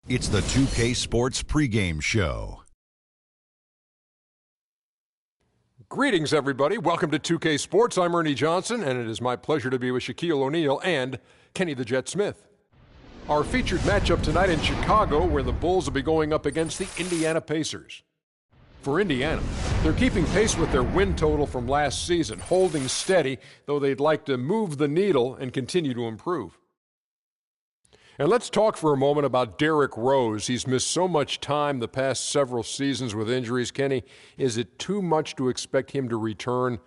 It's the 2K Sports pregame show. Greetings, everybody. Welcome to 2K Sports. I'm Ernie Johnson, and it is my pleasure to be with Shaquille O'Neal and Kenny the Jet Smith. Our featured matchup tonight in Chicago, where the Bulls will be going up against the Indiana Pacers. For Indiana, they're keeping pace with their win total from last season, holding steady, though they'd like to move the needle and continue to improve. And let's talk for a moment about Derrick Rose. He's missed so much time the past several seasons with injuries. Kenny, is it too much to expect him to return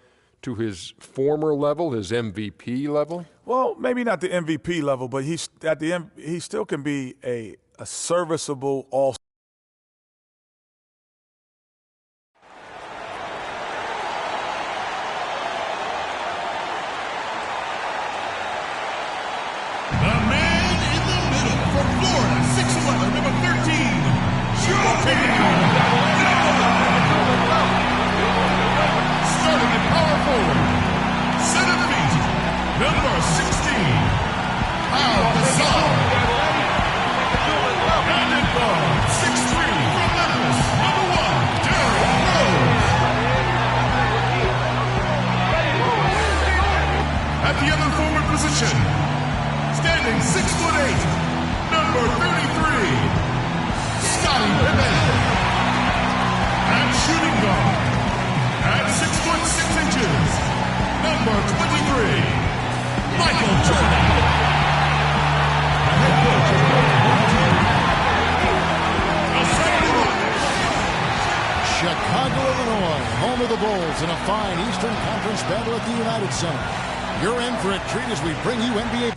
to his former level, his MVP level? Well, maybe not the MVP level, but he still can be a serviceable all-star. Standing 6'8", number 33, Scottie Pippen. At shooting guard, at 6'6", number 23, Michael Jordan. The head coach of Chicago, Illinois, home of the Bulls in a fine Eastern Conference battle at the United Center. You're in for a treat as we bring you NBA.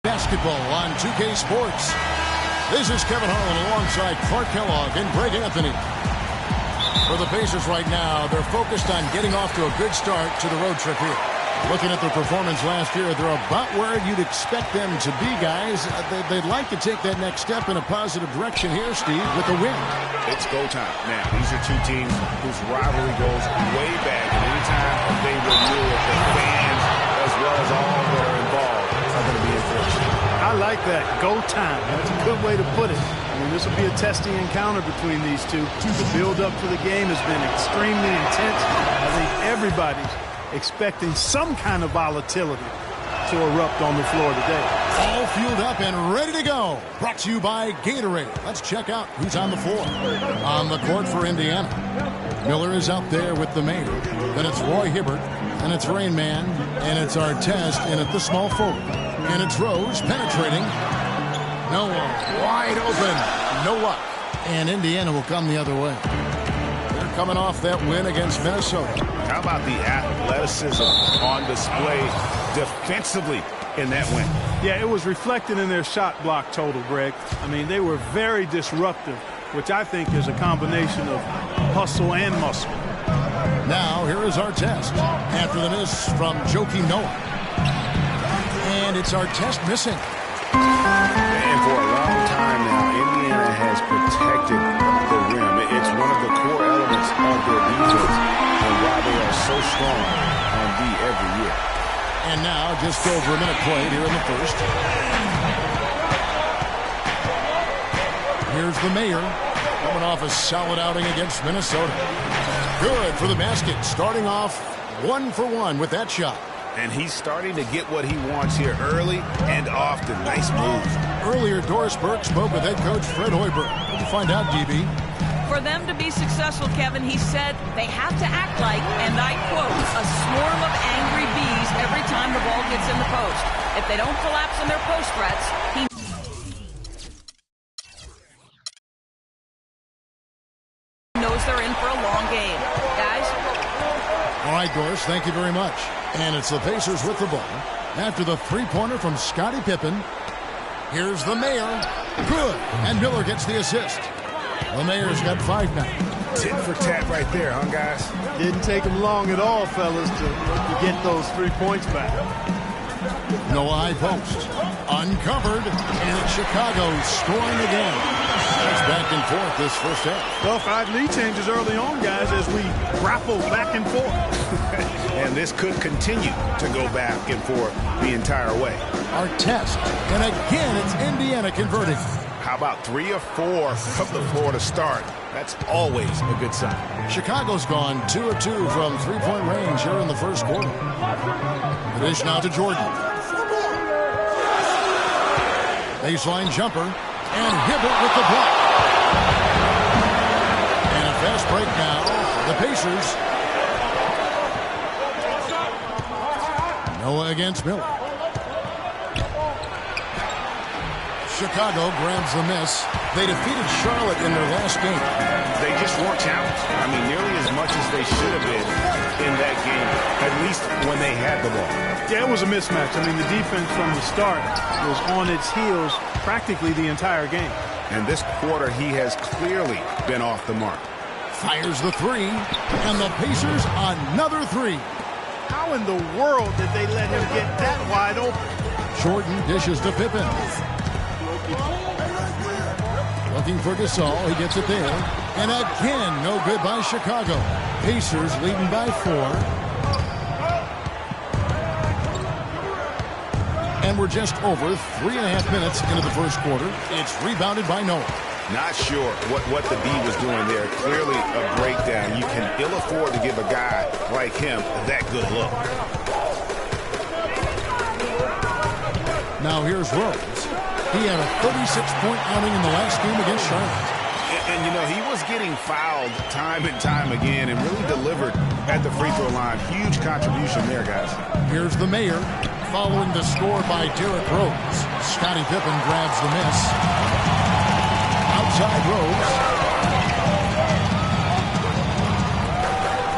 Basketball on 2K Sports. This is Kevin Harlan alongside Clark Kellogg and Greg Anthony. For the Pacers right now, they're focused on getting off to a good start to the road trip here. Looking at their performance last year, they're about where you'd expect them to be, guys. They'd like to take that next step in a positive direction here, Steve, with a win. It's go time. Now, these are two teams whose rivalry goes way back, and anytime they renew it, the fans, as well as all that are involved, are going to be enforced. I like that. Go time. That's a good way to put it. I mean, this will be a testing encounter between these two. The build-up for the game has been extremely intense. I think everybody's expecting some kind of volatility to erupt on the floor today. All fueled up and ready to go. Brought to you by Gatorade. Let's check out who's on the floor. On the court for Indiana, Miller is out there with the mayor. Then it's Roy Hibbert, and it's Rain Man, and it's Artest in at the small forward. And it's Rose penetrating. No one. Wide open. No luck. And Indiana will come the other way. They're coming off that win against Minnesota. How about the athleticism on display defensively in that win? Yeah, it was reflected in their shot block total, Greg. I mean, they were very disruptive, which I think is a combination of hustle and muscle. Now, here is Artest after the miss from Joakim Noah. And it's Artest missing. And for a long time now, Indiana has protected the rim. It's one of the core elements of their defense and why they are so strong on D every year. And now, just over a minute played here in the first. Here's the mayor coming off a solid outing against Minnesota. Good for the basket, starting off 1 for 1 with that shot. And he's starting to get what he wants here early and often. Nice move. Earlier, Doris Burke spoke with head coach Fred Hoiberg. What did you find out, DB? For them to be successful, Kevin, he said they have to act like, and I quote, a swarm of angry bees every time the ball gets in the post. If they don't collapse on their post threats, he knows they're in for a long game. Guys? All right, Doris, thank you very much. And it's the Pacers with the ball. After the three-pointer from Scottie Pippen, here's the mayor. Good. And Miller gets the assist. The mayor's got 5 now. Tit for tat right there, huh, guys? Didn't take him long at all, fellas, to get those 3 points back. No high post. Uncovered. And it's Chicago scoring again. That's back in forth this first half. Well, 5 lead changes early on, guys, as we grapple back and forth. And this could continue to go back and forth the entire way. Artest, and again it's Indiana converting. How about 3 or 4 from the floor to start? That's always a good sign. Chicago's gone 2 of 2 from three-point range here in the first quarter. The dish now to Jordan. Baseline jumper, and Hibbert with the block. And a fast break now for the Pacers. Noah against Miller. Chicago grabs the miss. They defeated Charlotte in their last game. They just weren't challenged. I mean, nearly as much as they should have been in that game, at least when they had the ball. Yeah, it was a mismatch. I mean, the defense from the start was on its heels practically the entire game. And this quarter, he has clearly been off the mark. Fires the three, and the Pacers another three. How in the world did they let him get that wide open? Jordan dishes to Pippen. Looking for Gasol. He gets it there. And again, no good by Chicago. Pacers leading by 4. And we're just over 3.5 minutes into the first quarter. It's rebounded by Noah. Not sure what the D was doing there. Clearly a breakdown. You can ill afford to give a guy like him that good look. Now here's Rose. He had a 36-point outing in the last game against Charlotte. And, you know, he was getting fouled time and time again and really delivered at the free throw line. Huge contribution there, guys. Here's the mayor following the score by Derrick Rose. Scottie Pippen grabs the miss. Outside Rose.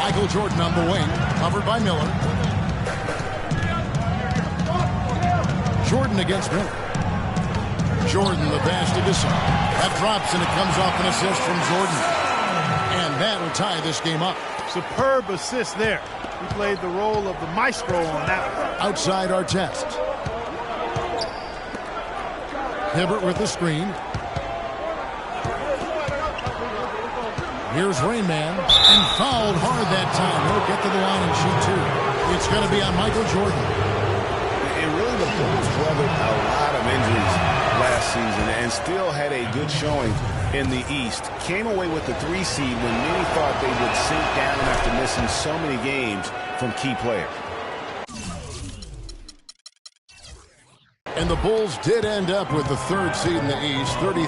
Michael Jordan on the wing, covered by Miller. Jordan against Miller. Jordan, the pass to Gasol. That drops, and it comes off an assist from Jordan. And that'll tie this game up. Superb assist there. He played the role of the maestro on that one. Outside Artest. Hibbert with the screen. Here's Rainman, and fouled hard that time. He'll get to the line and shoot 2. It's going to be on Michael Jordan. And really the Bulls weathered a lot of injuries last season and still had a good showing in the East. Came away with the 3 seed when many thought they would sink down after missing so many games from key players. And the Bulls did end up with the 3rd seed in the East. 33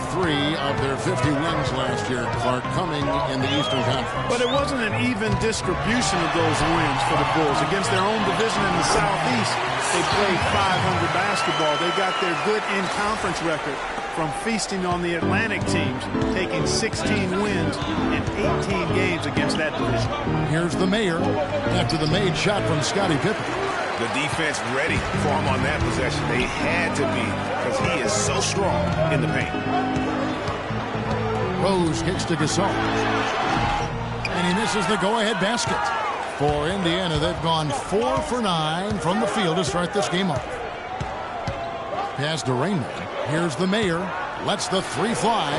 of their 50 wins last year, Clark, coming in the Eastern Conference. But it wasn't an even distribution of those wins for the Bulls. Against their own division in the Southeast, they played 500 basketball. They got their good in-conference record from feasting on the Atlantic teams, taking 16 wins in 18 games against that division. Here's the mayor after the made shot from Scottie Pippen. The defense ready for him on that possession. They had to be, because he is so strong in the paint. Rose kicks to Gasol. And he misses the go-ahead basket. For Indiana, they've gone 4 for 9 from the field to start this game off. Pass to Rainman. Here's the mayor. Lets the 3 fly.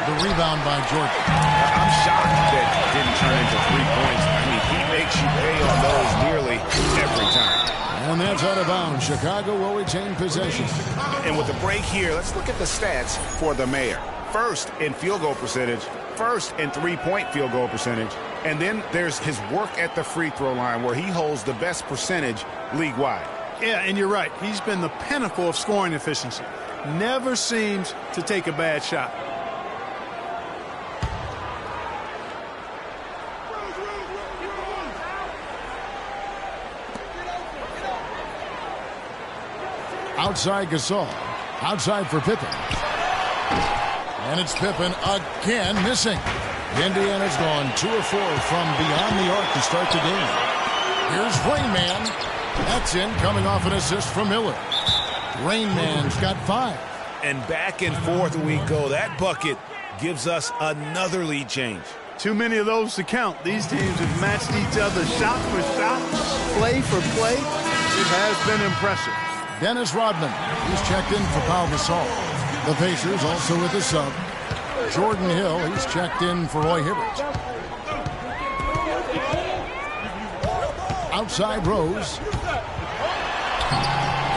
The rebound by Jordan. I'm shocked that didn't turn into 3 points. I mean, he makes you pay on those nearly every time. And that's out of bounds. Chicago will retain possession. And with the break here, let's look at the stats for the mayor. First in field goal percentage, first in 3-point field goal percentage, and then there's his work at the free throw line where he holds the best percentage league-wide. Yeah, and you're right. He's been the pinnacle of scoring efficiency. Never seems to take a bad shot. Outside Gasol. Outside for Pippen. And it's Pippen again missing. Indiana's gone 2 of 4 from beyond the arc to start the game. Here's Rainman. That's in, coming off an assist from Miller. Rainman's got 5. And back and forth we go. That bucket gives us another lead change. Too many of those to count. These teams have matched each other shot for shot, play for play. It has been impressive. Dennis Rodman, he's checked in for Pau Gasol. The Pacers also with a sub. Jordan Hill, he's checked in for Roy Hibbert. Outside Rose.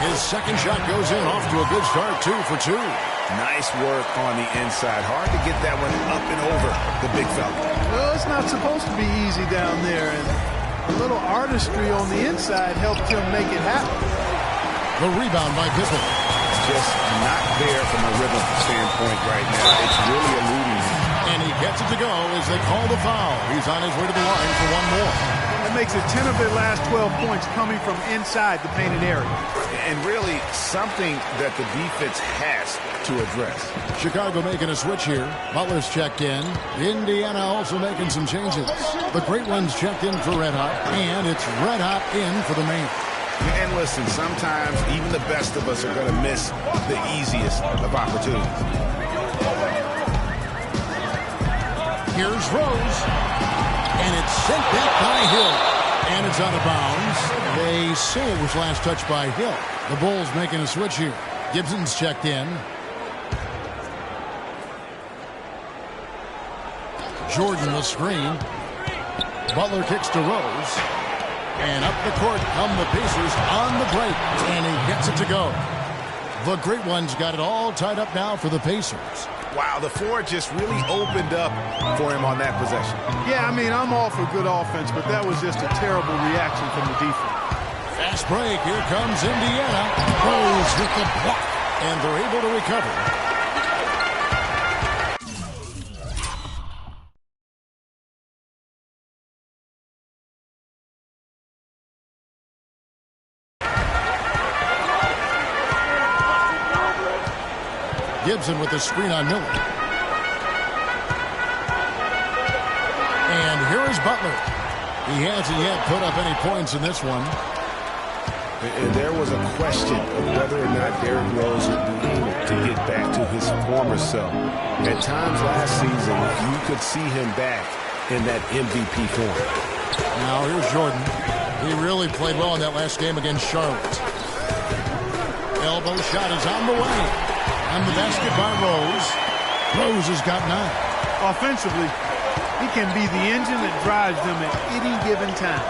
His second shot goes in, off to a good start, 2 for 2. Nice work on the inside. Hard to get that one up and over the big fella. Well, it's not supposed to be easy down there, and a little artistry on the inside helped him make it happen. The rebound by Pippen. Just not there from a rhythm standpoint right now. It's really eluding him. And he gets it to go as they call the foul. He's on his way to the line for one more. That makes it 10 of their last 12 points coming from inside the painted area. And really something that the defense has to address. Chicago making a switch here. Butler's checked in. Indiana also making some changes. The Great Ones checked in for Red Hot, and it's Red Hot in for the main. And listen, sometimes even the best of us are going to miss the easiest of opportunities. Here's Rose. And it's sent back by Hill. And it's out of bounds. They say it was last touched by Hill. The Bulls making a switch here. Gibson's checked in. Jordan will screen. Butler kicks to Rose. And up the court come the Pacers on the break. And he gets it to go. The Great Ones got it all tied up now for the Pacers. Wow, the floor just really opened up for him on that possession. Yeah, I mean, I'm all for good offense, but that was just a terrible reaction from the defense. Fast break. Here comes Indiana. Rose with the block. And they're able to recover. Gibson with the screen on Miller. And here is Butler. He hasn't yet put up any points in this one. And there was a question of whether or not Derrick Rose would be able to get back to his former self. At times last season, you could see him back in that MVP form. Now here's Jordan. He really played well in that last game against Charlotte. Elbow shot is on the way. And the basket by Rose. Rose has got 9. Offensively, he can be the engine that drives them at any given time.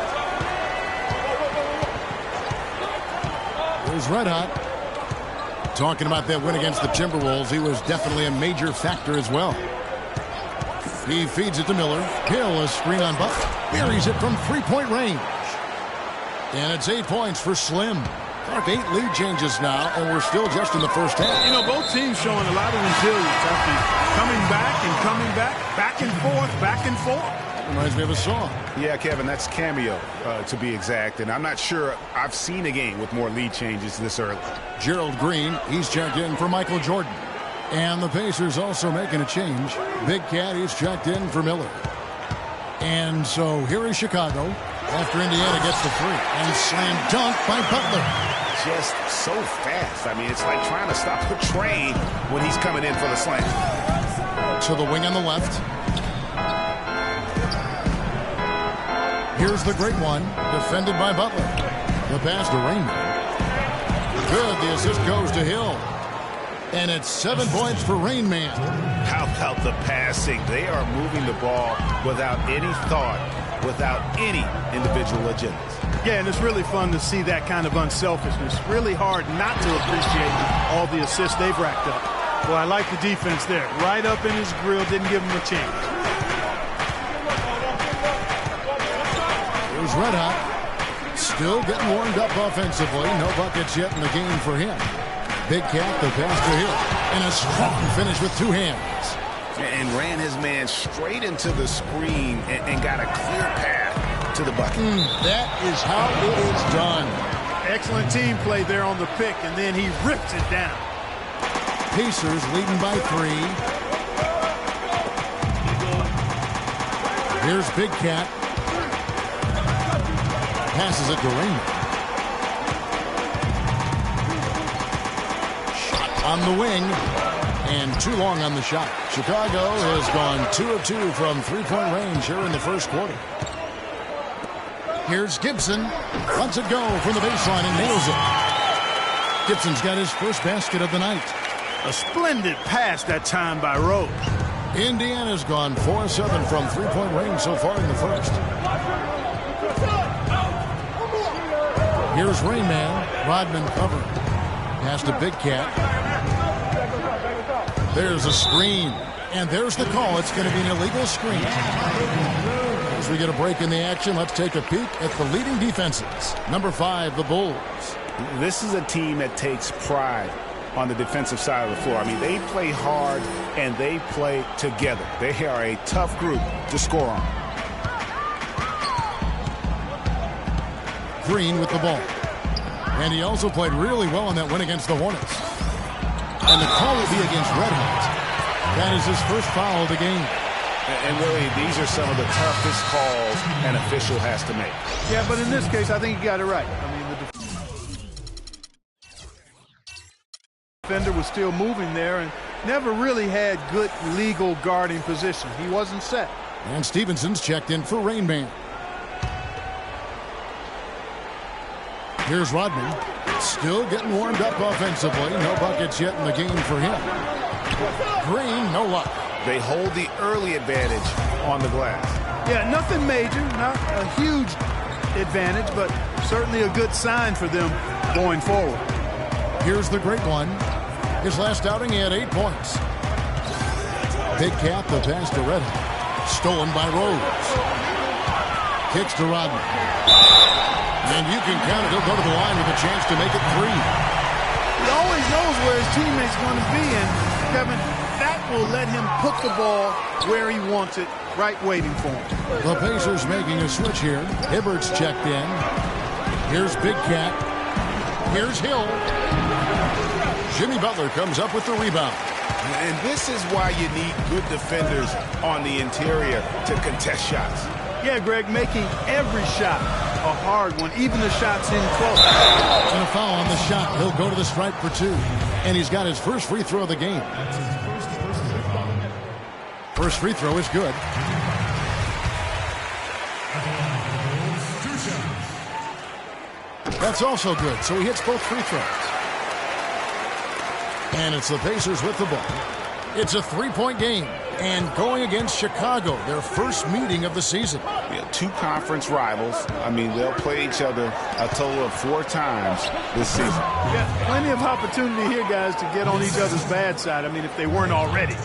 Here's Red Hot. Talking about that win against the Timberwolves, he was definitely a major factor as well. He feeds it to Miller. Hill, a screen on Butler. Buries it from three-point range. And it's 8 points for Slim. 8 lead changes now, and we're still just in the first half. You know, both teams showing a lot of resilience after coming back, back and forth. Reminds me of a song. Yeah, Kevin, that's Cameo, to be exact. And I'm not sure I've seen a game with more lead changes this early. Gerald Green, he's checked in for Michael Jordan. And the Pacers also making a change. Big Cat, he's checked in for Miller. And so here is Chicago after Indiana gets the three. And slam dunk by Butler. Just so fast. I mean, it's like trying to stop a train when he's coming in for the slam. To the wing on the left. Here's the Great One, defended by Butler. The pass to Rainman. Good, the assist goes to Hill. And it's 7 points for Rainman. How about the passing? They are moving the ball without any thought, without any individual agendas. Yeah, and it's really fun to see that kind of unselfishness. Really hard not to appreciate all the assists they've racked up. Well, I like the defense there. Right up in his grill, didn't give him a chance. Here's Red Hot. Still getting warmed up offensively. No buckets yet in the game for him. Big Cat, the pass to Hill. And a strong finish with 2 hands. And ran his man straight into the screen and got a clear path to the bucket. That is how it is done. Excellent team play there on the pick, and then he rips it down. Pacers leading by 3. Here's Big Cat. Passes it to Raymond. Shot on the wing. And too long on the shot. Chicago has gone 2 of 2 from three-point range here in the first quarter. Here's Gibson. Lets it go from the baseline and nails it. Gibson's got his first basket of the night. A splendid pass that time by Rose. Indiana's gone 4-7 from three-point range so far in the first. Here's Rain Man. Rodman covered. Pass to Big Cat. There's a screen. And there's the call. It's going to be an illegal screen. As we get a break in the action, let's take a peek at the leading defenses. Number 5, the Bulls. This is a team that takes pride on the defensive side of the floor. I mean, they play hard and they play together. They are a tough group to score on. Green with the ball. And he also played really well in that win against the Hornets. And the call will be against Red Hot. That is his first foul of the game. And really, these are some of the toughest calls an official has to make. Yeah, but in this case, I think he got it right. I mean, the defender was still moving there and never really had good legal guarding position. He wasn't set. And Stevenson's checked in for Rain Man. Here's Rodman. Still getting warmed up offensively. No buckets yet in the game for him. Green, no luck. They hold the early advantage on the glass. Yeah, nothing major, not a huge advantage, but certainly a good sign for them going forward. Here's the great one. His last outing, he had 8 points. Big Cat, the pass to Red Hot. Stolen by Rose. Kicks to Rodman. And you can count it. He'll go to the line with a chance to make it 3. He always knows where his teammate's going to be, and Kevin, that will let him put the ball where he wants it, right waiting for him. The Pacers making a switch here. Hibbert's checked in. Here's Big Cat. Here's Hill. Jimmy Butler comes up with the rebound. And this is why you need good defenders on the interior to contest shots. Yeah, Greg, making every shot a hard one, even the shots in close. And a foul on the shot. He'll go to the stripe for 2. And he's got his first free throw of the game. First free throw is good. That's also good. So he hits both free throws. And it's the Pacers with the ball. It's a 3-point game. And going against Chicago, their first meeting of the season. Yeah, 2 conference rivals. I mean, they'll play each other a total of 4 times this season. Yeah, plenty of opportunity here, guys, to get on each other's bad side. I mean, if they weren't already.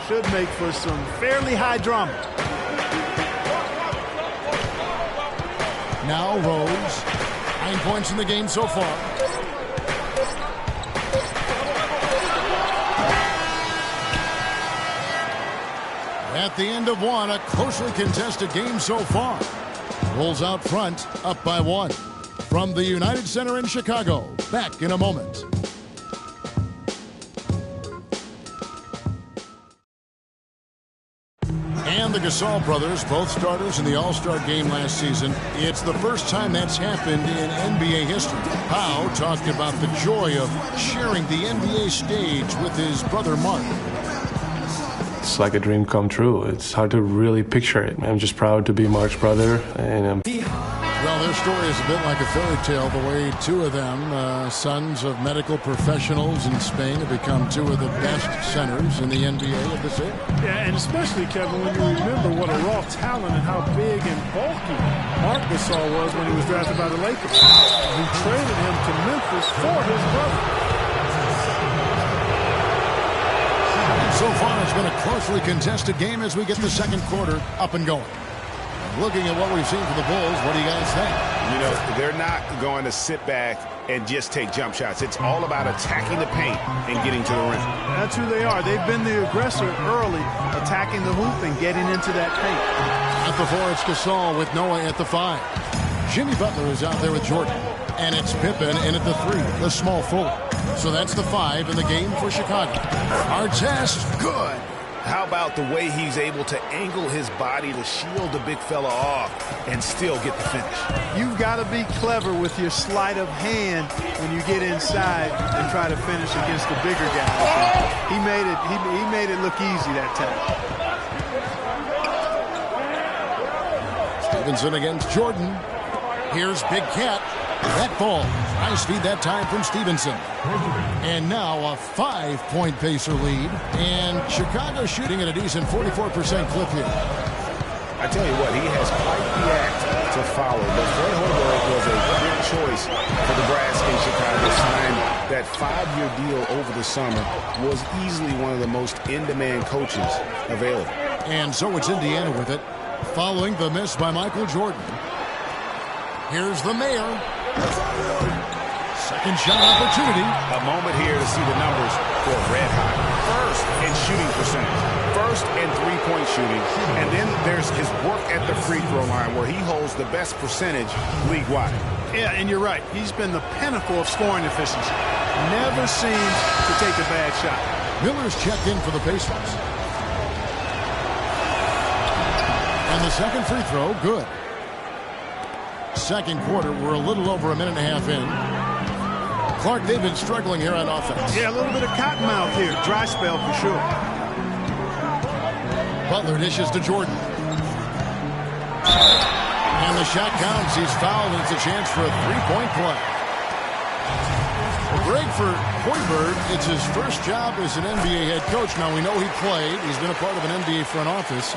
Should make for some fairly high drama. Now Rose. 9 points in the game so far. At the end of one, a closely contested game so far. Bulls out front, up by 1. From the United Center in Chicago, back in a moment. And the Gasol brothers, both starters in the All-Star game last season. It's the first time that's happened in NBA history. Pau talked about the joy of sharing the NBA stage with his brother Mark. It's like a dream come true. It's hard to really picture it. I'm just proud to be Mark's brother. And well, their story is a bit like a fairy tale, the way 2 of them, sons of medical professionals in Spain, have become 2 of the best centers in the NBA of this era. Yeah, and especially, Kevin, when you remember what a raw talent and how big and bulky Marc Gasol was when he was drafted by the Lakers. We traded him to Memphis for his brother. So far, it's been a closely contested game as we get the second quarter up and going. Looking at what we've seen from the Bulls, what do you guys think? You know, they're not going to sit back and just take jump shots. It's all about attacking the paint and getting to the rim. That's who they are. They've been the aggressor early, attacking the hoop and getting into that paint. At the 4, it's Gasol with Noah at the 5. Jimmy Butler is out there with Jordan. And it's Pippen in at the 3, the small forward. So that's the 5 in the game for Chicago. Artest, good. How about the way he's able to angle his body to shield the big fella off and still get the finish? You've got to be clever with your sleight of hand when you get inside and try to finish against the bigger guys. He made it look easy that time. Stevenson against Jordan. Here's Big Cat. That falls. Nice feed that time from Stevenson. And now a 5-point Pacer lead. And Chicago shooting at a decent 44% clip here. I tell you what, he has quite the act to follow. But Fred Hoiberg was a good choice for the Brass in Chicago. Signed that 5-year deal over the summer. Was easily one of the most in-demand coaches available. And so it's Indiana with it, following the miss by Michael Jordan. Here's the Mayor. Second shot opportunity. A moment here to see the numbers for Red Hot. First in shooting percentage. First in three-point shooting. And then there's his work at the free throw line where he holds the best percentage league-wide. Yeah, and you're right. He's been the pinnacle of scoring efficiency. Never seems to take a bad shot. Miller's checked in for the Pacers. And the second free throw, good. Second quarter, we're a little over a minute and a half in. Clark, they've been struggling here on offense. Yeah, a little bit of cottonmouth here. Dry spell for sure. Butler dishes to Jordan. And the shot counts. He's fouled, and it's a chance for a three-point play. Greg, for Hoiberg, it's his first job as an NBA head coach. Now, we know he played. He's been a part of an NBA front office.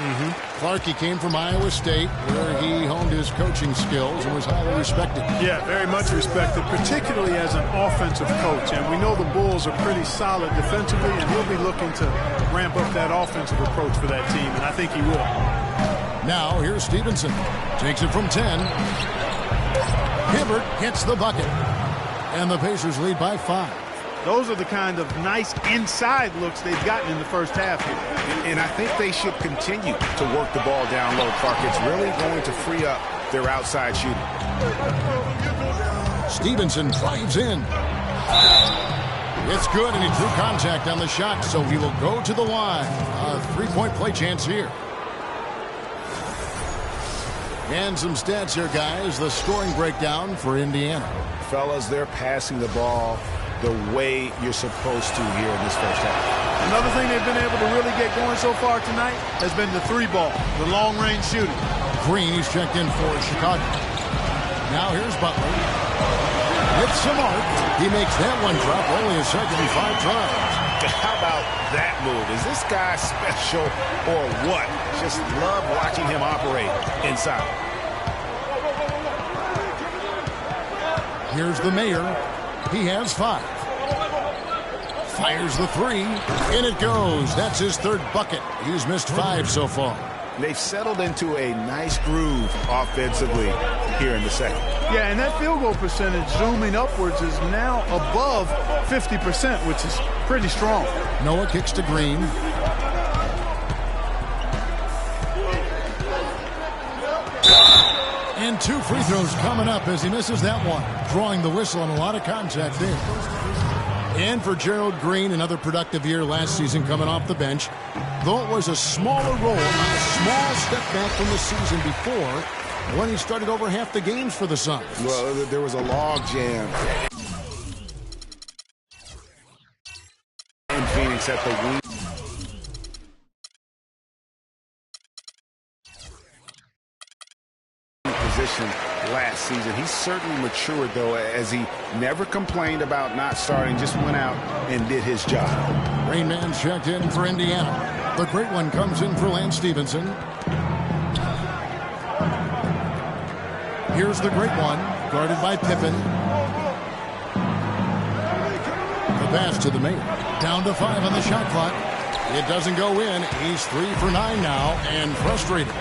Clark, he came from Iowa State, where he honed his coaching skills and was highly respected. Yeah, very much respected, particularly as an offensive coach. And we know the Bulls are pretty solid defensively, and he'll be looking to ramp up that offensive approach for that team, and I think he will. Now, here's Stevenson. Takes it from 10. Hibbert hits the bucket. And the Pacers lead by 5. Those are the kind of nice inside looks they've gotten in the first half here. And I think they should continue to work the ball down low, Clark. It's really going to free up their outside shooting. Stevenson drives in. It's good, and he drew contact on the shot, so he will go to the line. A three-point play chance here. And some stats here, guys. The scoring breakdown for Indiana. Fellas, they're passing the ball the way you're supposed to here in this first half. Another thing they've been able to really get going so far tonight has been the three ball, the long-range shooting. Green, he's checked in for Chicago. Now here's Butler. Hits the mark. He makes that one drop, only a second in 5 tries. How about that move? Is this guy special or what? Just love watching him operate inside. Here's the Mayor. He has 5. Fires the 3. In it goes. That's his third bucket. He's missed 5 so far. They've settled into a nice groove offensively here in the second. Yeah, and that field goal percentage zooming upwards is now above 50%, which is pretty strong. Noah kicks to Green. And 2 free throws coming up as he misses that one. Drawing the whistle on a lot of contact there. And for Gerald Green, another productive year last season coming off the bench. Though it was a smaller role, a small step back from the season before when he started over half the games for the Suns. Well, there was a log jam in Phoenix at the wing. Position last season. He certainly matured, though, as he never complained about not starting, just went out and did his job. Rain Man checked in for Indiana. The great one comes in for Lance Stevenson. Here's the great one, guarded by Pippen. The pass to the Mayor. Down to 5 on the shot clock. It doesn't go in. He's 3 for 9 now and frustrated.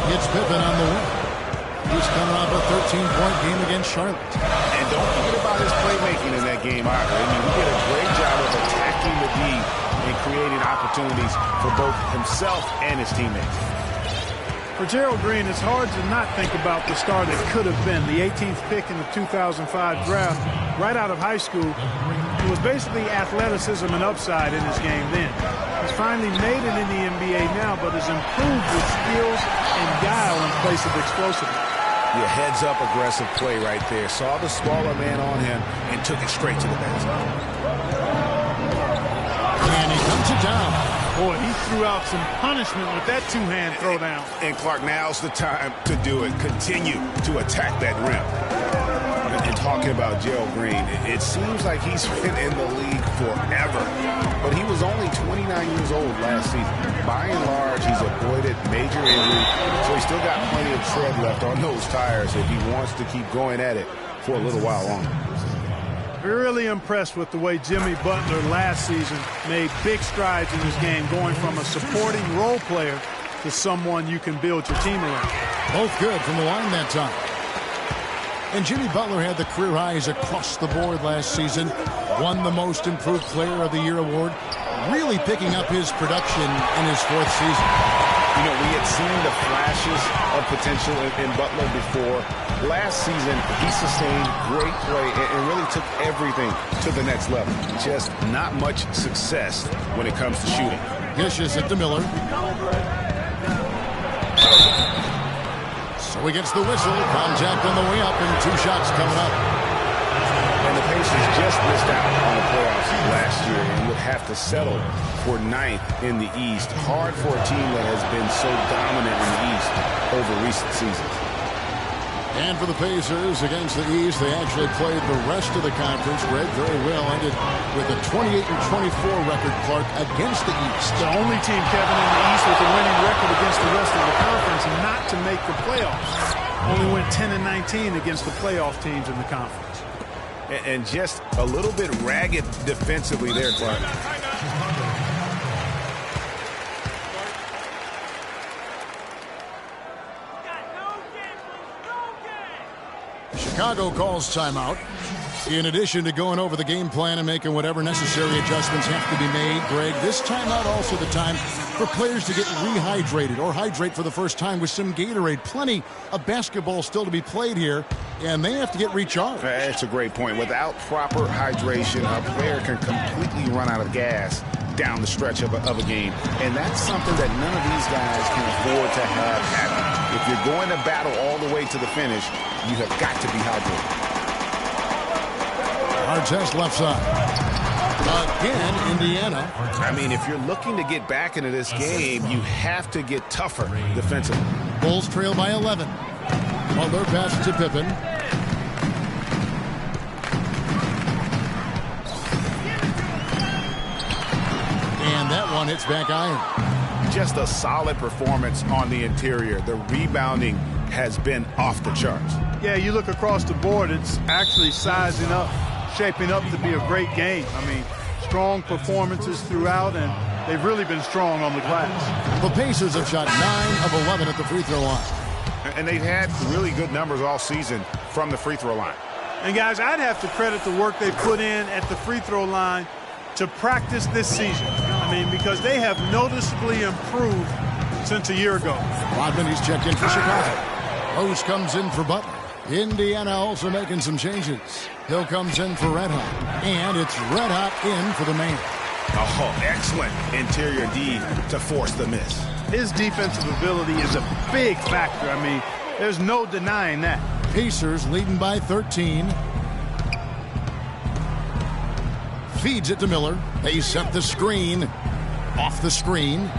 It's Pippen on the wing. He's coming off a 13-point game against Charlotte. And don't forget about his playmaking in that game either. I mean, he did a great job of attacking the D and creating opportunities for both himself and his teammates. For Gerald Green, it's hard to not think about the star that could have been. The 18th pick in the 2005 draft, right out of high school. It was basically athleticism and upside in his game then. He's finally made it in the NBA now, but has improved with skills and guile in place of explosiveness. Yeah, heads-up aggressive play right there. Saw the smaller man on him and took it straight to the basket. And he comes it down. Boy, he threw out some punishment with that two-hand throwdown. And Clark, now's the time to do it. Continue to attack that rim. And talking about Gerald Green, it seems like he's been in the league forever. But he was only 29 years old last season. By and large, he's avoided major injury, so he's still got plenty of tread left on those tires if he wants to keep going at it for a little while longer. Really impressed with the way Jimmy Butler last season made big strides in his game, going from a supporting role player to someone you can build your team around. Both good from the line that time. And Jimmy Butler had the career highs across the board last season, won the Most Improved Player of the Year award, really picking up his production in his fourth season. You know, we had seen the flashes of potential in Butler before. Last season, he sustained great play and really took everything to the next level. Just not much success when it comes to shooting. Dishes it to Miller. So he gets the whistle. Contact on the way up and 2 shots coming up. And the Pacers just missed out on the playoffs last year and would have to settle for 9th in the East. Hard for a team that has been so dominant in the East over recent seasons. And for the Pacers against the East, they actually played the rest of the conference. Greg very well ended with a 28-24 record, Clark, against the East. The only team, Kevin, in the East with a winning record against the rest of the conference not to make the playoffs. Only went 10-19 against the playoff teams in the conference. And just a little bit ragged defensively there, Clark. Chicago calls timeout. In addition to going over the game plan and making whatever necessary adjustments have to be made, Greg, this timeout also the time for players to get rehydrated or hydrate for the first time with some Gatorade. Plenty of basketball still to be played here, and they have to get recharged. That's a great point. Without proper hydration, a player can completely run out of gas down the stretch of a game. And that's something that none of these guys can afford to have happen. If you're going to battle all the way to the finish, you have got to be hydrated. Artest left side. Again, Indiana. I mean, if you're looking to get back into this game, you have to get tougher defensively. Bulls trail by 11. Butler passes to Pippen. And that one hits back iron. Just a solid performance on the interior. The rebounding has been off the charts. Yeah, you look across the board, it's actually sizing up, shaping up to be a great game. I mean, strong performances throughout, and they've really been strong on the glass. The Pacers have shot 9 of 11 at the free throw line. And they've had really good numbers all season from the free throw line. And, guys, I'd have to credit the work they put in at the free throw line to practice this season. I mean, because they have noticeably improved since a year ago. Rodman, he's checked in for Chicago. Rose comes in for Butler. Indiana also making some changes. Hill comes in for Red Hot. And it's Red Hot in for the man. Oh, excellent interior D to force the miss. His defensive ability is a big factor. I mean, there's no denying that. Pacers leading by 13. Feeds it to Miller. They set the screen. Off the screen.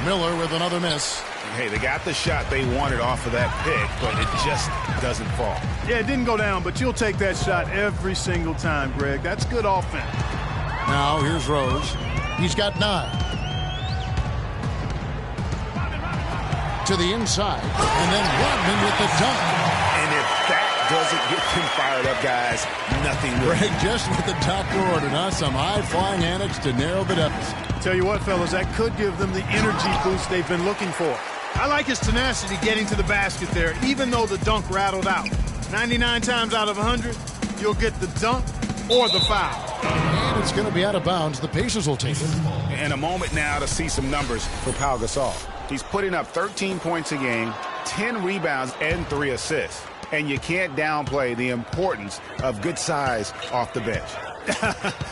Miller with another miss. Hey, they got the shot they wanted off of that pick, but it just doesn't fall. Yeah, it didn't go down, but you'll take that shot every single time, Greg. That's good offense. Now here's Rose. He's got 9. To the inside. And then Rodman with the dunk. And if that doesn't get them fired up, guys, nothing will. Greg, just what the doctor ordered, huh? Some high-flying antics to narrow the deficit. Tell you what, fellas, that could give them the energy boost they've been looking for. I like his tenacity getting to the basket there, even though the dunk rattled out. 99 times out of 100, you'll get the dunk or the foul. And it's going to be out of bounds. The Pacers will take it. And a moment now to see some numbers for Pau Gasol. He's putting up 13 points a game, 10 rebounds, and 3 assists. And you can't downplay the importance of good size off the bench.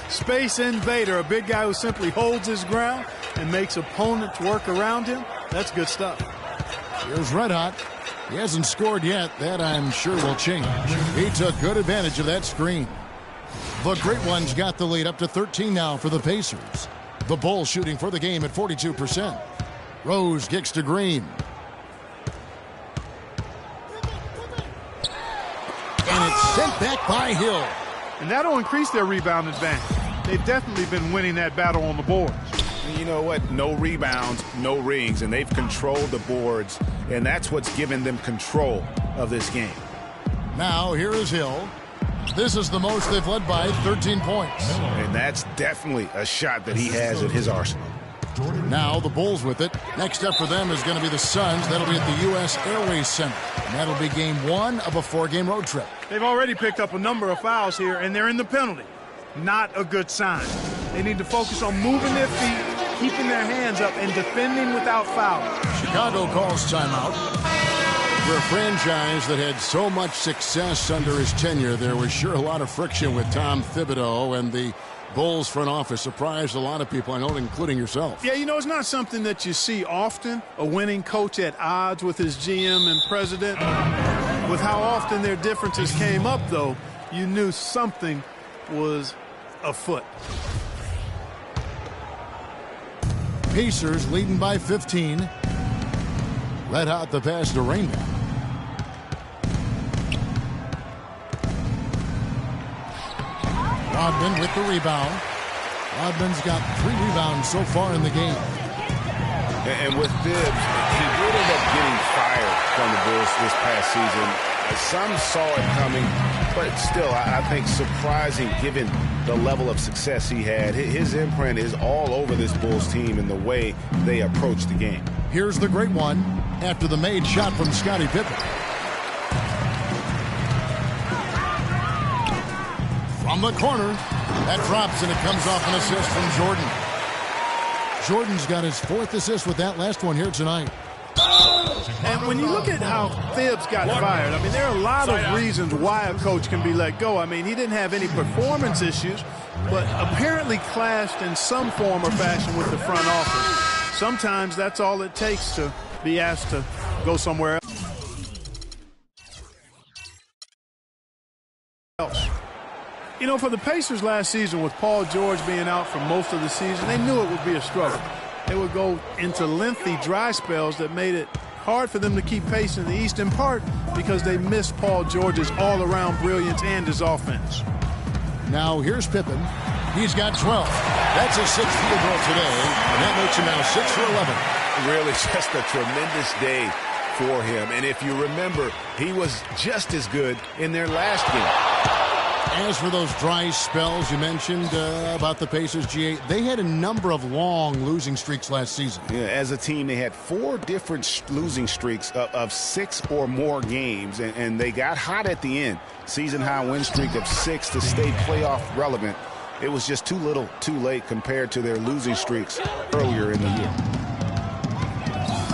Space invader, a big guy who simply holds his ground and makes opponents work around him. That's good stuff. Here's Red Hot. He hasn't scored yet. That, I'm sure, will change. He took good advantage of that screen. The Great Ones got the lead up to 13 now for the Pacers. The Bulls shooting for the game at 42%. Rose kicks to Green. And it's sent back by Hill. And that'll increase their rebound advantage. They've definitely been winning that battle on the boards. You know what? No rebounds, no rings, and they've controlled the boards, and that's what's given them control of this game. Now here is Hill. This is the most they've led by, 13 points. And that's definitely a shot that he has at his arsenal. Now the Bulls with it. Next up for them is going to be the Suns. That'll be at the U.S. Airways Center. And that'll be game 1 of a 4-game road trip. They've already picked up a number of fouls here, and they're in the penalty. Not a good sign. They need to focus on moving their feet, keeping their hands up, and defending without fouling. Chicago calls timeout. For a franchise that had so much success under his tenure, there was sure a lot of friction with Tom Thibodeau, and the Bulls front office surprised a lot of people, I know, including yourself. Yeah, you know, it's not something that you see often, a winning coach at odds with his GM and president. With how often their differences came up, though, you knew something was afoot. Pacers leading by 15. Red hot the pass to Rainbow. Rodman with the rebound. Rodman's got 3 rebounds so far in the game. And with Bibbs, he would end up getting fired from the Bulls this past season. Some saw it coming, but still, I think surprising given the level of success he had. His imprint is all over this Bulls team in the way they approach the game. Here's the great one after the made shot from Scottie Pippen. From the corner, that drops and it comes off an assist from Jordan. Jordan's got his 4th assist with that last one here tonight. And when you look at how Thibs got fired, I mean, there are a lot of reasons why a coach can be let go. I mean, he didn't have any performance issues, but apparently clashed in some form or fashion with the front office. Sometimes that's all it takes to be asked to go somewhere else. You know, for the Pacers last season, with Paul George being out for most of the season, they knew it would be a struggle. They would go into lengthy dry spells that made it hard for them to keep pace in the East, in part because they missed Paul George's all-around brilliance and his offense. Now here's Pippen. He's got 12. That's his 6th field goal today, and that makes him now 6 for 11. Really just a tremendous day for him. And if you remember, he was just as good in their last game. As for those dry spells you mentioned about the Pacers, GA, they had a number of long losing streaks last season. Yeah, as a team, they had 4 different losing streaks of 6 or more games, and they got hot at the end. Season-high win streak of 6 to stay playoff relevant. It was just too little, too late compared to their losing streaks earlier in the year.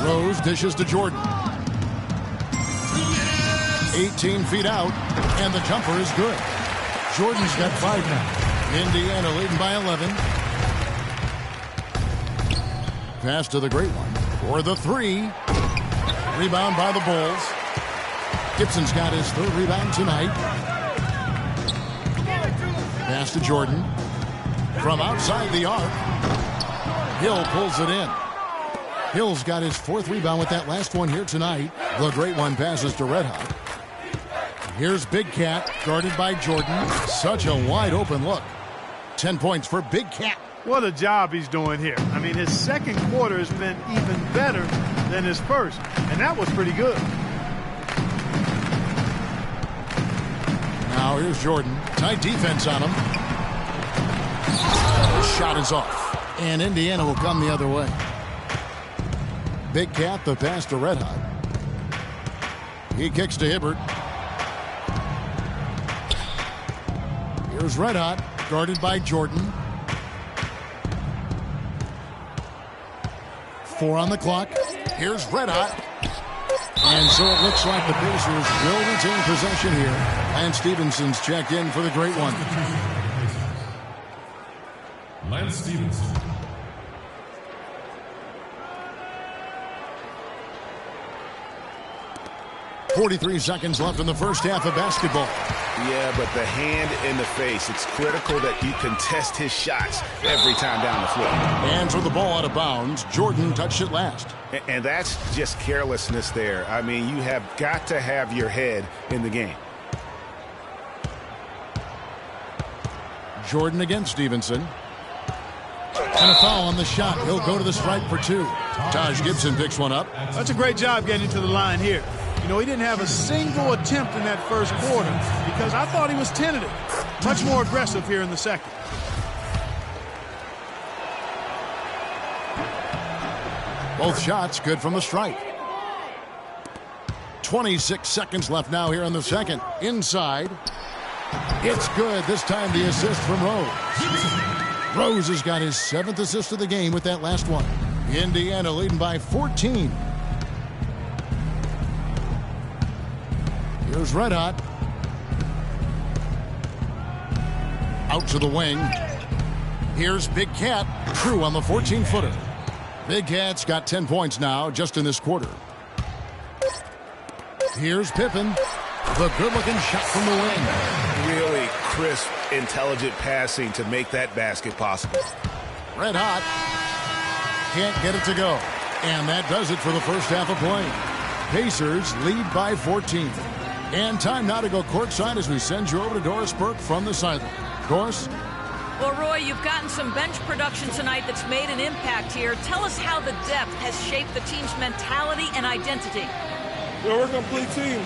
Rose dishes to Jordan. 18 feet out, and the jumper is good. Jordan's got 5 now. Indiana leading by 11. Pass to the great one for the 3. Rebound by the Bulls. Gibson's got his 3rd rebound tonight. Pass to Jordan. From outside the arc. Hill pulls it in. Hill's got his 4th rebound with that last one here tonight. The great one passes to Red Hot. Here's Big Cat, guarded by Jordan. Such a wide open look. 10 points for Big Cat. What a job he's doing here. I mean, his second quarter has been even better than his first, and that was pretty good. Now here's Jordan. Tight defense on him. Shot is off, and Indiana will come the other way. Big Cat, the pass to Red Hot. He kicks to Hibbert. Here's Red Hot, guarded by Jordan. 4 on the clock. Here's Red Hot. And so it looks like the Pacers will retain possession here. Lance Stephenson's checked in for the great one. Lance Stephenson. 43 seconds left in the first half of basketball. Yeah, but the hand in the face, it's critical that you contest his shots every time down the floor. And threw the ball out of bounds. Jordan touched it last. And that's just carelessness there. I mean, you have got to have your head in the game. Jordan against Stevenson. And a foul on the shot. He'll go to the stripe for 2. Taj Gibson picks one up. That's a great job getting to the line here. You know, he didn't have a single attempt in that first quarter because I thought he was tentative. Much more aggressive here in the second. Both shots good from the stripe. 26 seconds left now here in the second. Inside. It's good. This time the assist from Rose. Rose has got his 7th assist of the game with that last one. Indiana leading by 14. Here's Red Hot. Out to the wing. Here's Big Cat. True on the 14-footer. Big Cat's got 10 points now just in this quarter. Here's Pippen. The good-looking shot from the wing. Really crisp, intelligent passing to make that basket possible. Red Hot. Can't get it to go. And that does it for the first half of play. Pacers lead by 14. And time now to go courtside as we send you over to Doris Burke from the sideline. Doris? Well, Roy, you've gotten some bench production tonight that's made an impact here. Tell us how the depth has shaped the team's mentality and identity. We're a complete team.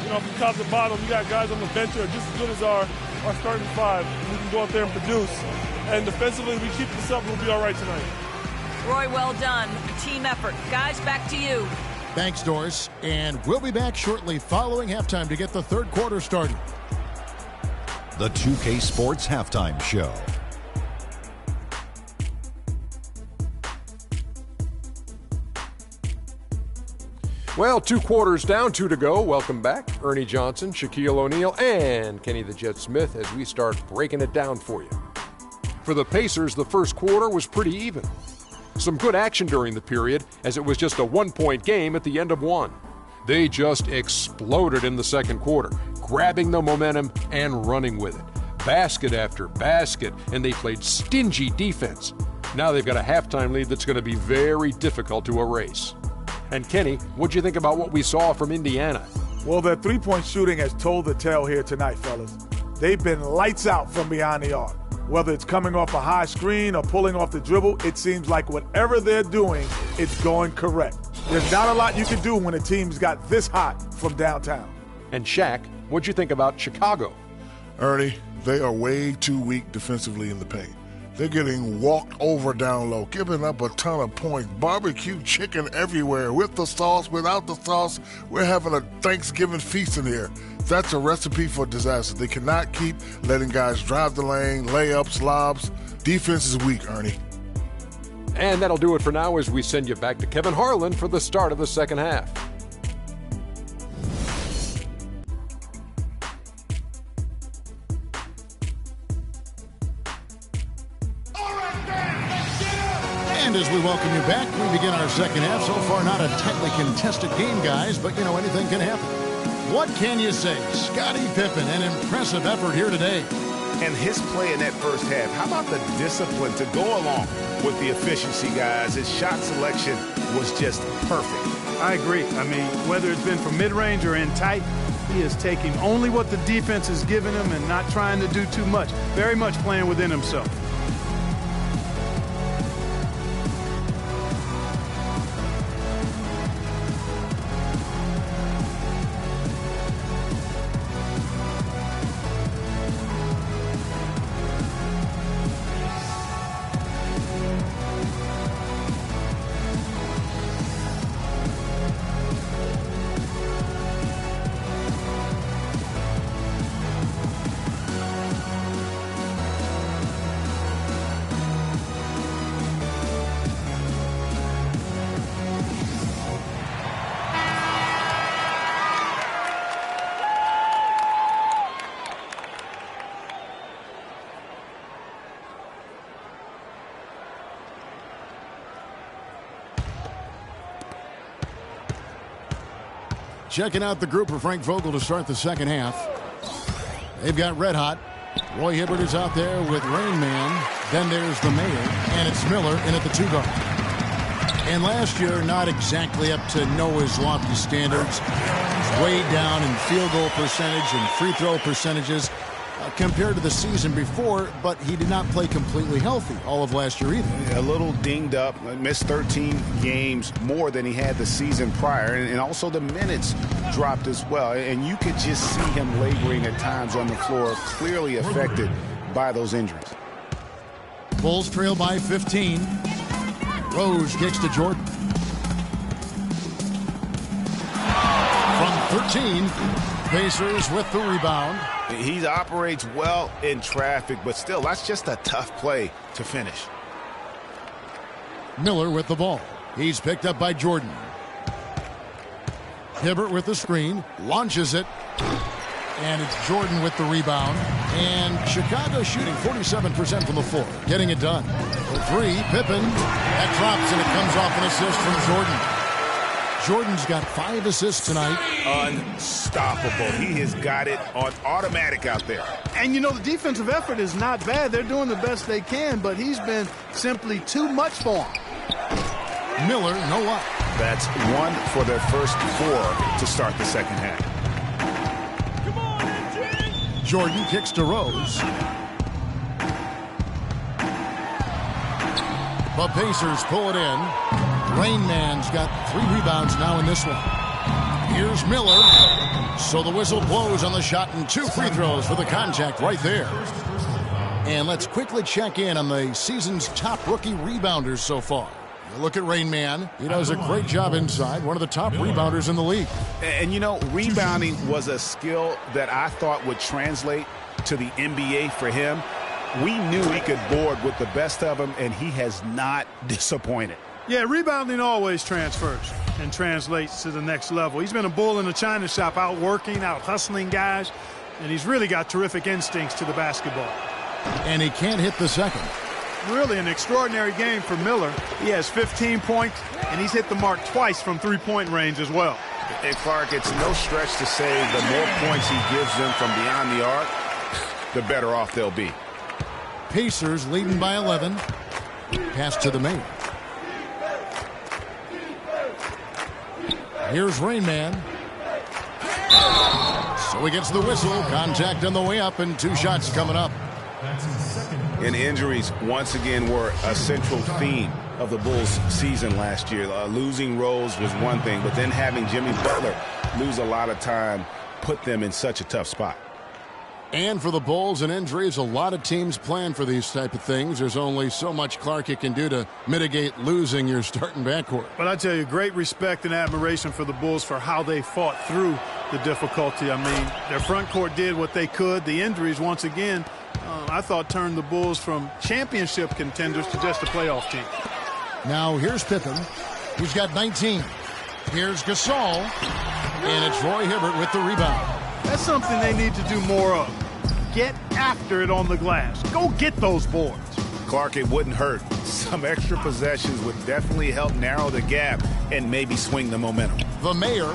You know, from top to bottom, you got guys on the bench who are just as good as our starting 5. We can go out there and produce. And defensively, we keep this up, we'll be all right tonight. Roy, well done. Team effort. Guys, back to you. Thanks, Doris. And we'll be back shortly following halftime to get the third quarter started. The 2K Sports Halftime Show. Well, 2 quarters down, 2 to go. Welcome back. Ernie Johnson, Shaquille O'Neal, and Kenny the Jet Smith as we start breaking it down for you. For the Pacers, the first quarter was pretty even. Some good action during the period, as it was just a 1-point game at the end of 1. They just exploded in the second quarter, grabbing the momentum and running with it. Basket after basket, and they played stingy defense. Now they've got a halftime lead that's going to be very difficult to erase. And Kenny, what'd you think about what we saw from Indiana? Well, their three-point shooting has told the tale here tonight, fellas. They've been lights out from behind the arc. Whether it's coming off a high screen or pulling off the dribble, it seems like whatever they're doing, it's going correct. There's not a lot you can do when a team's got this hot from downtown. And Shaq, what'd you think about Chicago? Ernie, they are way too weak defensively in the paint. They're getting walked over down low, giving up a ton of points. Barbecue chicken everywhere, with the sauce, without the sauce. We're having a Thanksgiving feast in here. That's a recipe for disaster. They cannot keep letting guys drive the lane, layups, lobs. Defense is weak, Ernie. And that'll do it for now as we send you back to Kevin Harlan for the start of the second half. And as we welcome you back, we begin our second half. So far, not a tightly contested game, guys, but, you know, anything can happen. What can you say? Scottie Pippen, an impressive effort here today. And his play in that first half, how about the discipline to go along with the efficiency, guys? His shot selection was just perfect. I agree. I mean, whether it's been from mid-range or in tight, he is taking only what the defense is giving him and not trying to do too much. Very much playing within himself. Checking out the group for Frank Vogel to start the second half. They've got red hot. Roy Hibbert is out there with Rain Man. Then there's the Mayor, and it's Miller in at the 2 guard. And last year, not exactly up to Noah's lofty standards. He's way down in field goal percentage and free throw percentages compared to the season before, but he did not play completely healthy all of last year either. A little dinged up, missed 13 games more than he had the season prior, and also the minutes dropped as well. And you could just see him laboring at times on the floor, clearly affected by those injuries. Bulls trail by 15. Rose kicks to Jordan. From 13, Pacers with the rebound. He operates well in traffic, but still, that's just a tough play to finish. Miller with the ball. He's picked up by Jordan. Hibbert with the screen, launches it, and it's Jordan with the rebound. And Chicago shooting 47% from the floor, getting it done. For 3, Pippen. That drops, and it comes off an assist from Jordan. Jordan's got 5 assists tonight. Unstoppable. He has got it on automatic out there. And, you know, the defensive effort is not bad. They're doing the best they can, but he's been simply too much for him. Miller, no luck. That's 1 for their first 4 to start the second half. Jordan kicks to Rose. The Pacers pull it in. Rain Man's got 3 rebounds now in this one. Here's Miller. So the whistle blows on the shot and 2 free throws for the contact right there. And let's quickly check in on the season's top rookie rebounders so far. You look at Rain Man. He does a great job inside. One of the top rebounders in the league. And, you know, rebounding was a skill that I thought would translate to the NBA for him. We knew he could board with the best of them, and he has not disappointed. Yeah, rebounding always transfers and translates to the next level. He's been a bull in the china shop, out working, out hustling guys, and he's really got terrific instincts to the basketball. And he can't hit the second. Really an extraordinary game for Miller. He has 15 points, and he's hit the mark twice from three-point range as well. And Clark, it's no stretch to say the more points he gives them from beyond the arc, the better off they'll be. Pacers leading by 11. Pass to the Mayor. Here's Rain Man. So he gets the whistle. Contact on the way up, and 2 shots coming up. And injuries, once again, were a central theme of the Bulls' season last year. Losing Rose was one thing, but then having Jimmy Butler lose a lot of time put them in such a tough spot. And for the Bulls and injuries, a lot of teams plan for these type of things. There's only so much Clark you can do to mitigate losing your starting backcourt. But I tell you, great respect and admiration for the Bulls for how they fought through the difficulty. I mean, their front court did what they could. The injuries, once again, I thought turned the Bulls from championship contenders to just a playoff team. Now here's Pippen. He's got 19. Here's Gasol. And it's Roy Hibbert with the rebound. That's something they need to do more of. Get after it on the glass. Go get those boards. Clark, it wouldn't hurt. Some extra possessions would definitely help narrow the gap and maybe swing the momentum. The Mayor,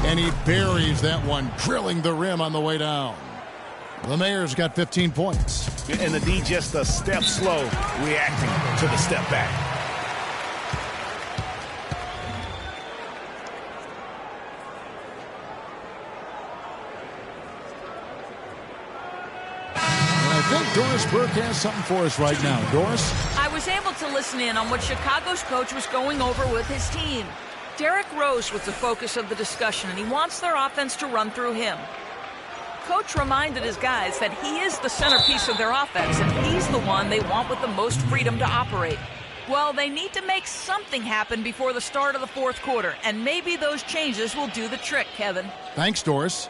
and he buries that one, drilling the rim on the way down. The Mayor's got 15 points. And the D just a step slow, reacting to the step back. I think Doris Burke has something for us right now. Doris? I was able to listen in on what Chicago's coach was going over with his team. Derrick Rose was the focus of the discussion, and he wants their offense to run through him. Coach reminded his guys that he is the centerpiece of their offense, and he's the one they want with the most freedom to operate. Well, they need to make something happen before the start of the fourth quarter, and maybe those changes will do the trick, Kevin. Thanks, Doris.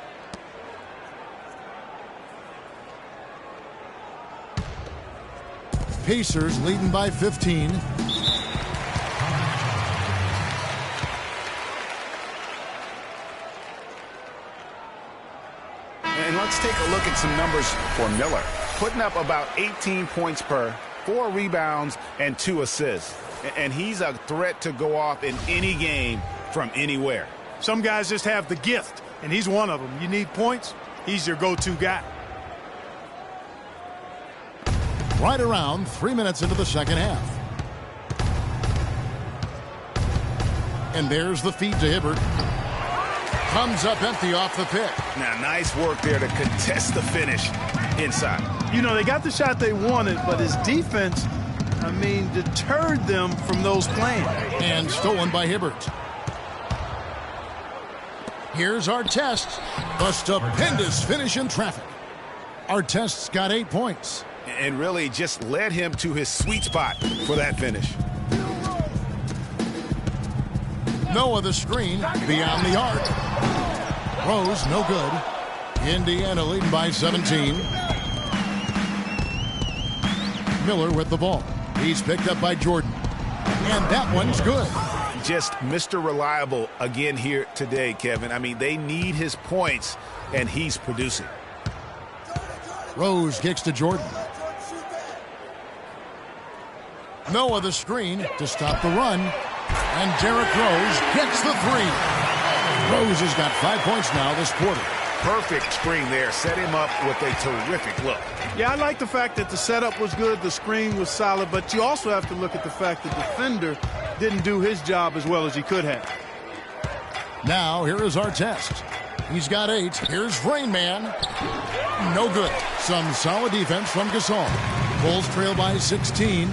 Pacers leading by 15. And let's take a look at some numbers for Miller. Putting up about 18 points per, 4 rebounds, and 2 assists. And he's a threat to go off in any game from anywhere. Some guys just have the gift, and he's one of them. You need points, he's your go-to guy. Right around 3 minutes into the second half. And there's the feed to Hibbert. Comes up empty off the pick. Now, nice work there to contest the finish inside. You know, they got the shot they wanted, but his defense, deterred them from those plans. And stolen by Hibbert. Here's Artest. A stupendous finish in traffic. Artest's got 8 points. And really just led him to his sweet spot for that finish. Noah the screen beyond the arc. Rose no good. Indiana leading by 17. Miller with the ball. He's picked up by Jordan. And that one's good. Just Mr. Reliable again here today, Kevin. They need his points, and he's producing. Rose kicks to Jordan. Noah the screen to stop the run. And Derrick Rose gets the 3. Rose has got 5 points now this quarter. Perfect screen there. Set him up with a terrific look. Yeah, I like the fact that the setup was good, the screen was solid, but you also have to look at the fact the defender didn't do his job as well as he could have. Now, here is Artest. He's got 8. Here's Rain Man. No good. Some solid defense from Gasol. Bulls trail by 16.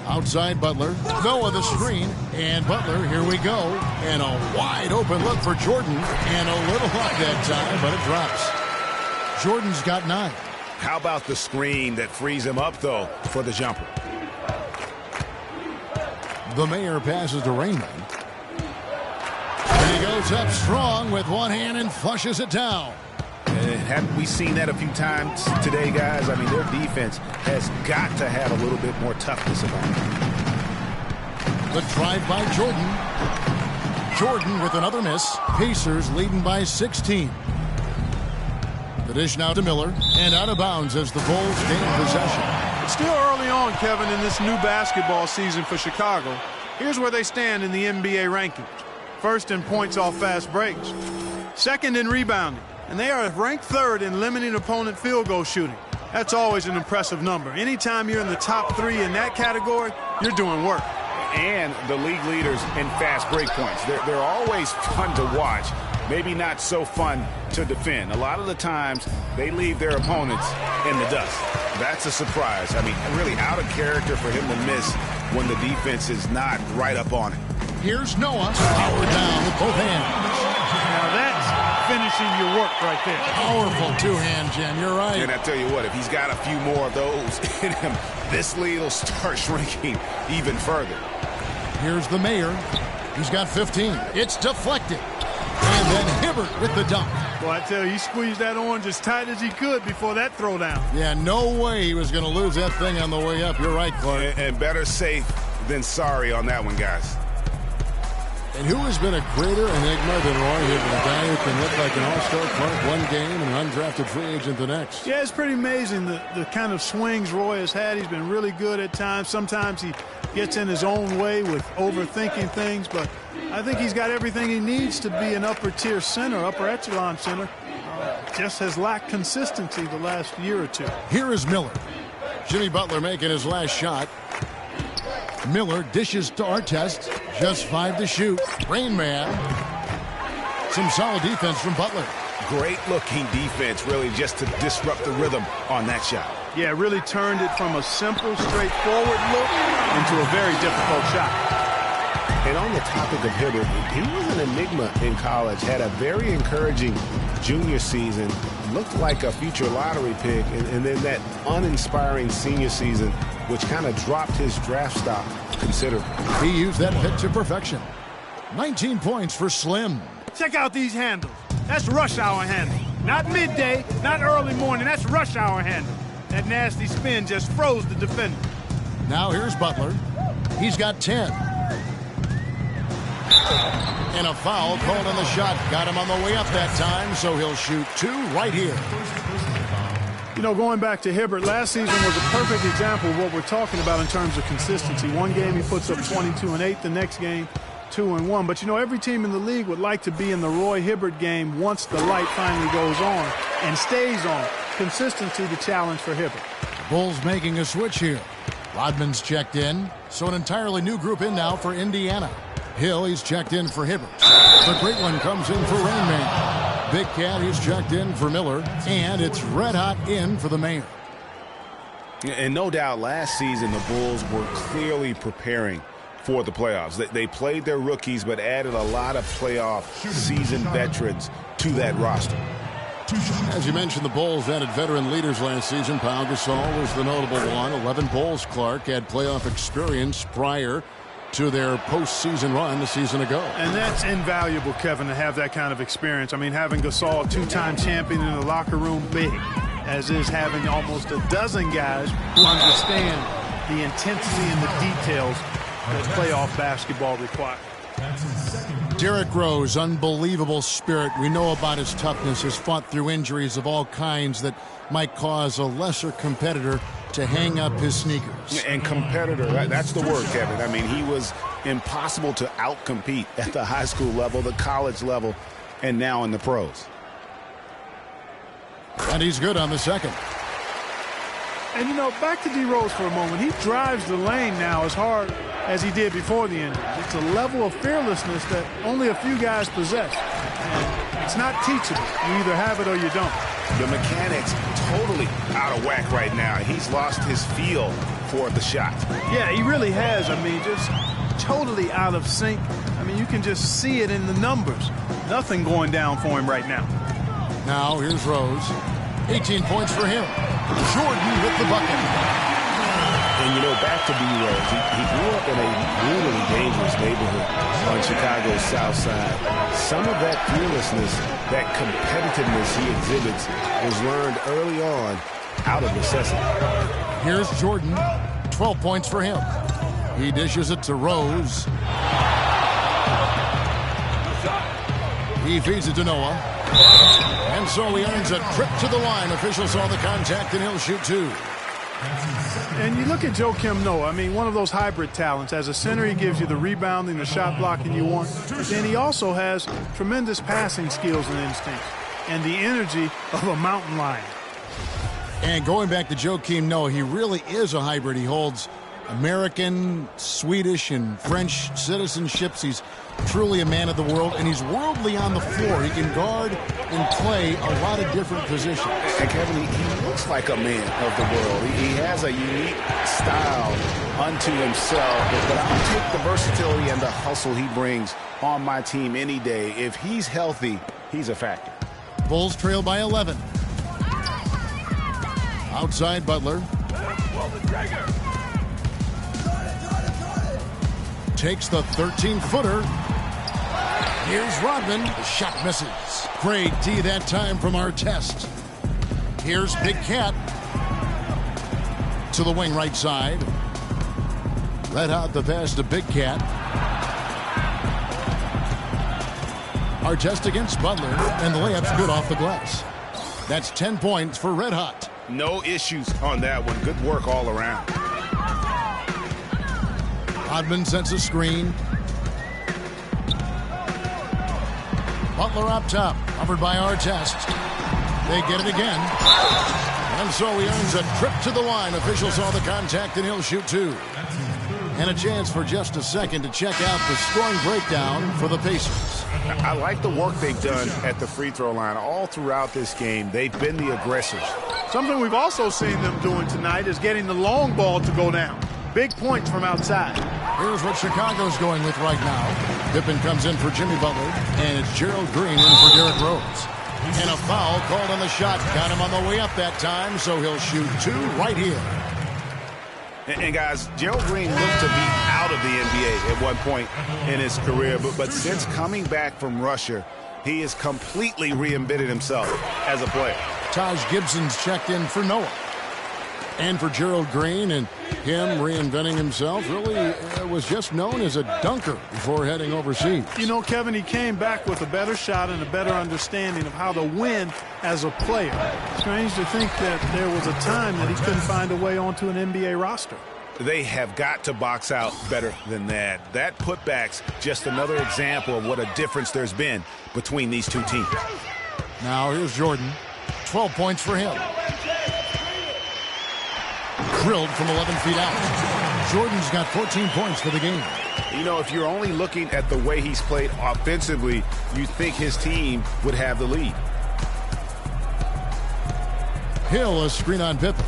Outside Butler. Noah the screen. And Butler, here we go. And a wide open look for Jordan. And a little luck that time, but it drops. Jordan's got 9. How about the screen that frees him up, though, for the jumper? The Mayor passes to Rainman. And he goes up strong with one hand and flushes it down. Haven't we seen that a few times today, guys? Their defense has got to have a little bit more toughness about it. The drive by Jordan. Jordan with another miss. Pacers leading by 16. The dish now to Miller. And out of bounds as the Bulls gain possession. It's still early on, Kevin, in this new basketball season for Chicago. Here's where they stand in the NBA rankings. First in points off fast breaks. Second in rebounding. And they are ranked 3rd in limiting opponent field goal shooting. That's always an impressive number. Anytime you're in the top 3 in that category, you're doing work. And the league leaders in fast break points. They're always fun to watch. Maybe not so fun to defend. A lot of the times, they leave their opponents in the dust. That's a surprise. Really out of character for him to miss when the defense is not right up on it. Here's Noah. Power down with both hands. Now that's finishing your work right there. Powerful 2-hand jam. You're right. And I tell you what, if he's got a few more of those in him, this lead will start shrinking even further. Here's the Mayor. He's got 15. It's deflected. And then Hibbert with the dunk. Well, I tell you, he squeezed that orange as tight as he could before that throwdown. Yeah, no way he was going to lose that thing on the way up. You're right, Clark. And better safe than sorry on that one, guys. And who has been a greater enigma than Roy Hibbert, a guy who can look like an all-star Clark one game and an undrafted free agent the next? Yeah, it's pretty amazing the kind of swings Roy has had. He's been really good at times. Sometimes he gets in his own way with overthinking things, but I think he's got everything he needs to be an upper-tier center, upper-echelon center. Just has lacked consistency the last year or two. Here is Miller. Jimmy Butler making his last shot. Miller dishes to Artest. Just 5 to shoot. Rain Man. Some solid defense from Butler. Great looking defense, really, just to disrupt the rhythm on that shot. Yeah, really turned it from a simple, straightforward look into a very difficult shot. And on the topic of Hibbert, he was an enigma in college, had a very encouraging junior season, looked like a future lottery pick, and then that uninspiring senior season, which kind of dropped his draft stock considerably. He used that pick to perfection. 19 points for Slim. Check out these handles. That's rush hour handle. Not midday, not early morning. That's rush hour handle. That nasty spin just froze the defender. Now here's Butler. He's got 10. And a foul called on the shot. Got him on the way up that time, so he'll shoot 2 right here. You know, going back to Hibbert, last season was a perfect example of what we're talking about in terms of consistency. One game he puts up 22 and 8, the next game 2 and 1. But you know, every team in the league would like to be in the Roy Hibbert game once the light finally goes on and stays on. Consistency the challenge for Hibbert. Bulls making a switch here. Rodman's checked in, so an entirely new group in now for Indiana. Hill, he's checked in for Hibbert. The great one comes in for Rain Man. Big Cat, he's checked in for Miller. And it's Red Hot in for the Mayor. And no doubt last season the Bulls were clearly preparing for the playoffs. They played their rookies but added a lot of playoff seasoned veterans to that roster. As you mentioned, the Bulls added veteran leaders last season. Pau Gasol was the notable one. 11 Bulls. Clark had playoff experience prior to their postseason run a season ago. And that's invaluable, Kevin, to have that kind of experience. I mean, having Gasol, a two-time champion in the locker room, big, as is having almost a dozen guys who understand the intensity and the details that playoff basketball requires. Derrick Rose, unbelievable spirit. We know about his toughness, has fought through injuries of all kinds that might cause a lesser competitor to hang up his sneakers. And competitor, that's the word, Kevin. I mean, he was impossible to outcompete at the high school level, the college level, and now in the pros. And he's good on the second. And, you know, back to D. Rose for a moment. He drives the lane now as hard as he did before the injury. It's a level of fearlessness that only a few guys possess. And it's not teachable. You either have it or you don't. The mechanics totally out of whack right now. He's lost his feel for the shot. Yeah, he really has. I mean, just totally out of sync. I mean, you can just see it in the numbers. Nothing going down for him right now. Now, here's Rose. 18 points for him. Jordan with the bucket. And, you know, back to D. Rose, he grew up in a brutally dangerous neighborhood on Chicago's South Side. Some of that fearlessness, that competitiveness he exhibits was learned early on out of necessity. Here's Jordan. 12 points for him. He dishes it to Rose. He feeds it to Noah. And so he earns a trip to the line. Officials saw the contact, and he'll shoot two. And you look at Joakim Noah, I mean, one of those hybrid talents. As a center, he gives you the rebounding, the shot blocking you want. But then he also has tremendous passing skills and instincts and the energy of a mountain lion. And going back to Joakim Noah, he really is a hybrid. He holds American, Swedish, and French citizenships. He's truly a man of the world, and he's worldly on the floor. He can guard and play a lot of different positions. And Kevin, he looks like a man of the world. He has a unique style unto himself, but I'll take the versatility and the hustle he brings on my team any day. If he's healthy, he's a factor. Bulls trail by 11. Outside Butler. Takes the 13-footer. Here's Rodman. The shot misses. Great D that time from Artest. Here's Big Cat. To the wing right side. Red Hot the pass to Big Cat. Artest against Butler. And the layup's good off the glass. That's 10 points for Red Hot. No issues on that one. Good work all around. Rodman sets a screen. Butler up top, covered by Artest. They get it again. And so he earns a trip to the line. Officials saw the contact, and he'll shoot two. And a chance for just a second to check out the scoring breakdown for the Pacers. I like the work they've done at the free throw line. All throughout this game, they've been the aggressors. Something we've also seen them doing tonight is getting the long ball to go down. Big points from outside. Here's what Chicago's going with right now. Pippen comes in for Jimmy Butler, and it's Gerald Green in for Derrick Rose. And a foul called on the shot. Got him on the way up that time, so he'll shoot two right here. And guys, Gerald Green looked to be out of the NBA at one point in his career, but since coming back from Russia, he has completely re-embedded himself as a player. Taj Gibson's checked in for Noah. And for Gerald Green and him reinventing himself, really was just known as a dunker before heading overseas. You know, Kevin, he came back with a better shot and a better understanding of how to win as a player. Strange to think that there was a time that he couldn't find a way onto an NBA roster. They have got to box out better than that. That putback's just another example of what a difference there's been between these two teams. Now here's Jordan. 12 points for him. Drilled from 11 feet out. Jordan's got 14 points for the game. You know, if you're only looking at the way he's played offensively, you'd think his team would have the lead. Hill, a screen on Pippen.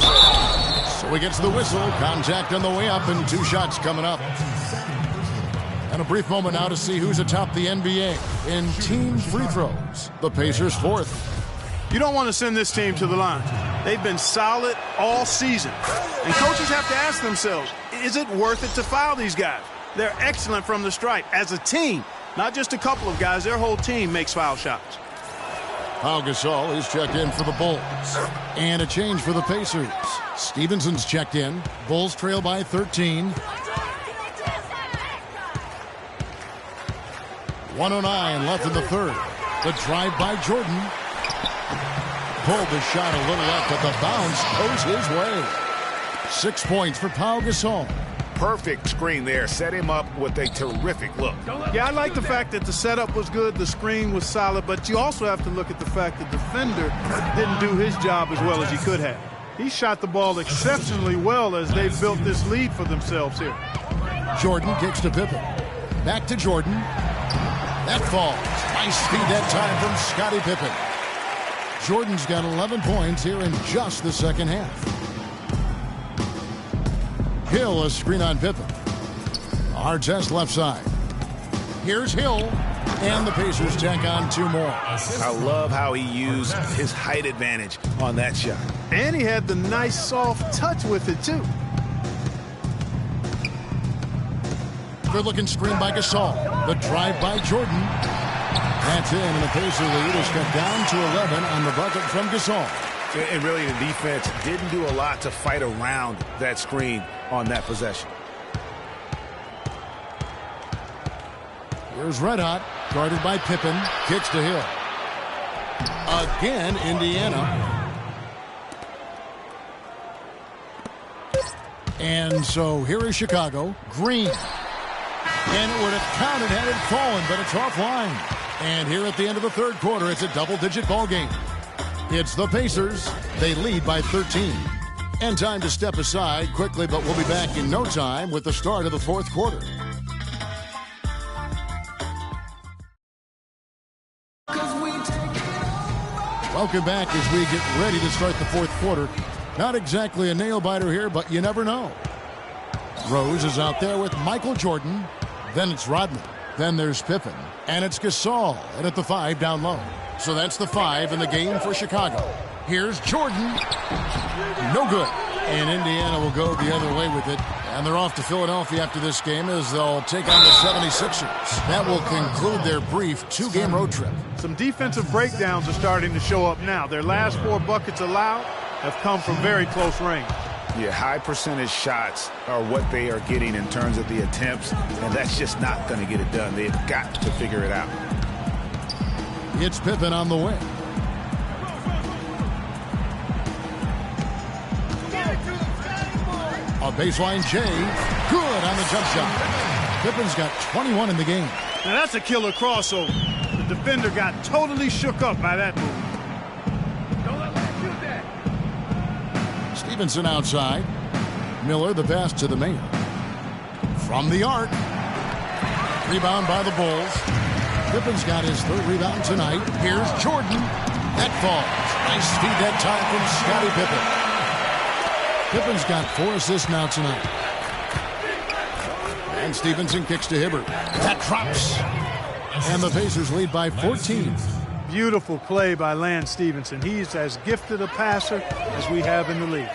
So he gets the whistle. Contact on the way up and 2 shots coming up. And a brief moment now to see who's atop the NBA in team free throws. The Pacers 4th. You don't want to send this team to the line. They've been solid all season. And coaches have to ask themselves, is it worth it to foul these guys? They're excellent from the stripe as a team. Not just a couple of guys. Their whole team makes foul shots. Pau Gasol is checked in for the Bulls. And a change for the Pacers. Stevenson's checked in. Bulls trail by 13. 1:09 left in the third. The drive by Jordan. Pulled the shot a little up, but the bounce goes his way. 6 points for Pau Gasol. Perfect screen there. Set him up with a terrific look. Yeah, I like the fact that the setup was good, the screen was solid, but you also have to look at the fact the defender didn't do his job as well as he could have. He shot the ball exceptionally well as they built this lead for themselves here. Jordan kicks to Pippen. Back to Jordan. That falls. Nice speed that time from Scottie Pippen. Jordan's got 11 points here in just the second half. Hill, a screen on Pippen. Artest left side. Here's Hill, and the Pacers tack on 2 more. I love how he used his height advantage on that shot. And he had the nice soft touch with it, too. Good-looking screen by Gasol. The drive by Jordan. That's in, and the Pacer lead is cut down to 11 on the bucket from Gasol. And really, the defense didn't do a lot to fight around that screen on that possession. Here's Red Hot, guarded by Pippen, kicks to Hill. Again, Indiana. And so here is Chicago. Green. And it would have counted had it fallen, but it's offline. And here at the end of the third quarter, it's a double-digit ball game. It's the Pacers. They lead by 13. And time to step aside quickly, but we'll be back in no time with the start of the fourth quarter. Welcome back as we get ready to start the fourth quarter. Not exactly a nail-biter here, but you never know. Rose is out there with Michael Jordan. Then it's Rodman. Then there's Pippen. And it's Gasol. And at the 5 down low. So that's the 5 in the game for Chicago. Here's Jordan. No good. And Indiana will go the other way with it. And they're off to Philadelphia after this game as they'll take on the 76ers. That will conclude their brief 2-game road trip. Some defensive breakdowns are starting to show up now. Their last 4 buckets allowed have come from very close range. Yeah, high percentage shots are what they are getting in terms of the attempts, and that's just not going to get it done. They've got to figure it out. It's Pippen on the way. A baseline J. Good on the jump shot. Pippen's got 21 in the game. Now that's a killer crossover. The defender got totally shook up by that move. Stevenson outside. Miller the pass to the mayor. From the arc. Rebound by the Bulls. Pippen's got his 3rd rebound tonight. Here's Jordan. That falls. Nice speed that time from Scottie Pippen. Pippen's got 4 assists now tonight. And Stevenson kicks to Hibbert. That drops. And the Pacers lead by 14. Beautiful play by Lance Stevenson. He's as gifted a passer as we have in the league.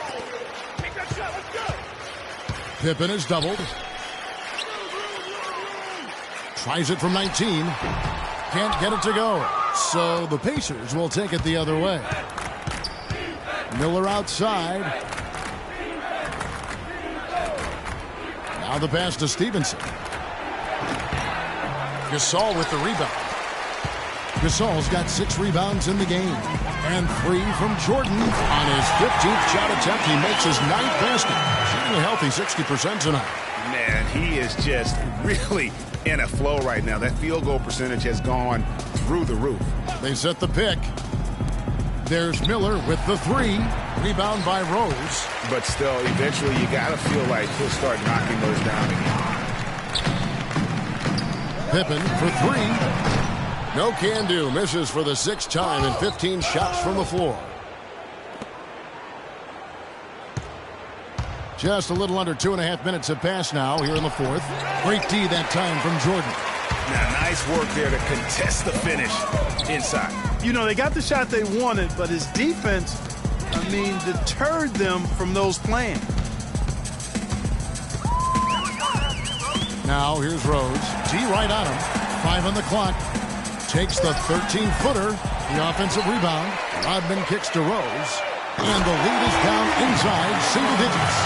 Pippen is doubled. Tries it from 19. Can't get it to go. So the Pacers will take it the other way. Miller outside. Now the pass to Stevenson. Gasol with the rebound. Gasol's got 6 rebounds in the game. And 3 from Jordan. On his 15th shot attempt, he makes his 9th basket. Shooting a healthy 60% tonight. Man, he is just really in a flow right now. That field goal percentage has gone through the roof. They set the pick. There's Miller with the 3. Rebound by Rose. But still, eventually you got to feel like he'll start knocking those down again. Pippen for 3. No can do. Misses for the 6th time in 15 shots from the floor. Just a little under 2.5 minutes have passed now here in the 4th. Great D that time from Jordan. Now, nice work there to contest the finish inside. You know, they got the shot they wanted, but his defense, deterred them from those plans. Now here's Rose. D right on him. 5 on the clock. Takes the 13-footer. The offensive rebound. Rodman kicks to Rose. And the lead is down inside single digits.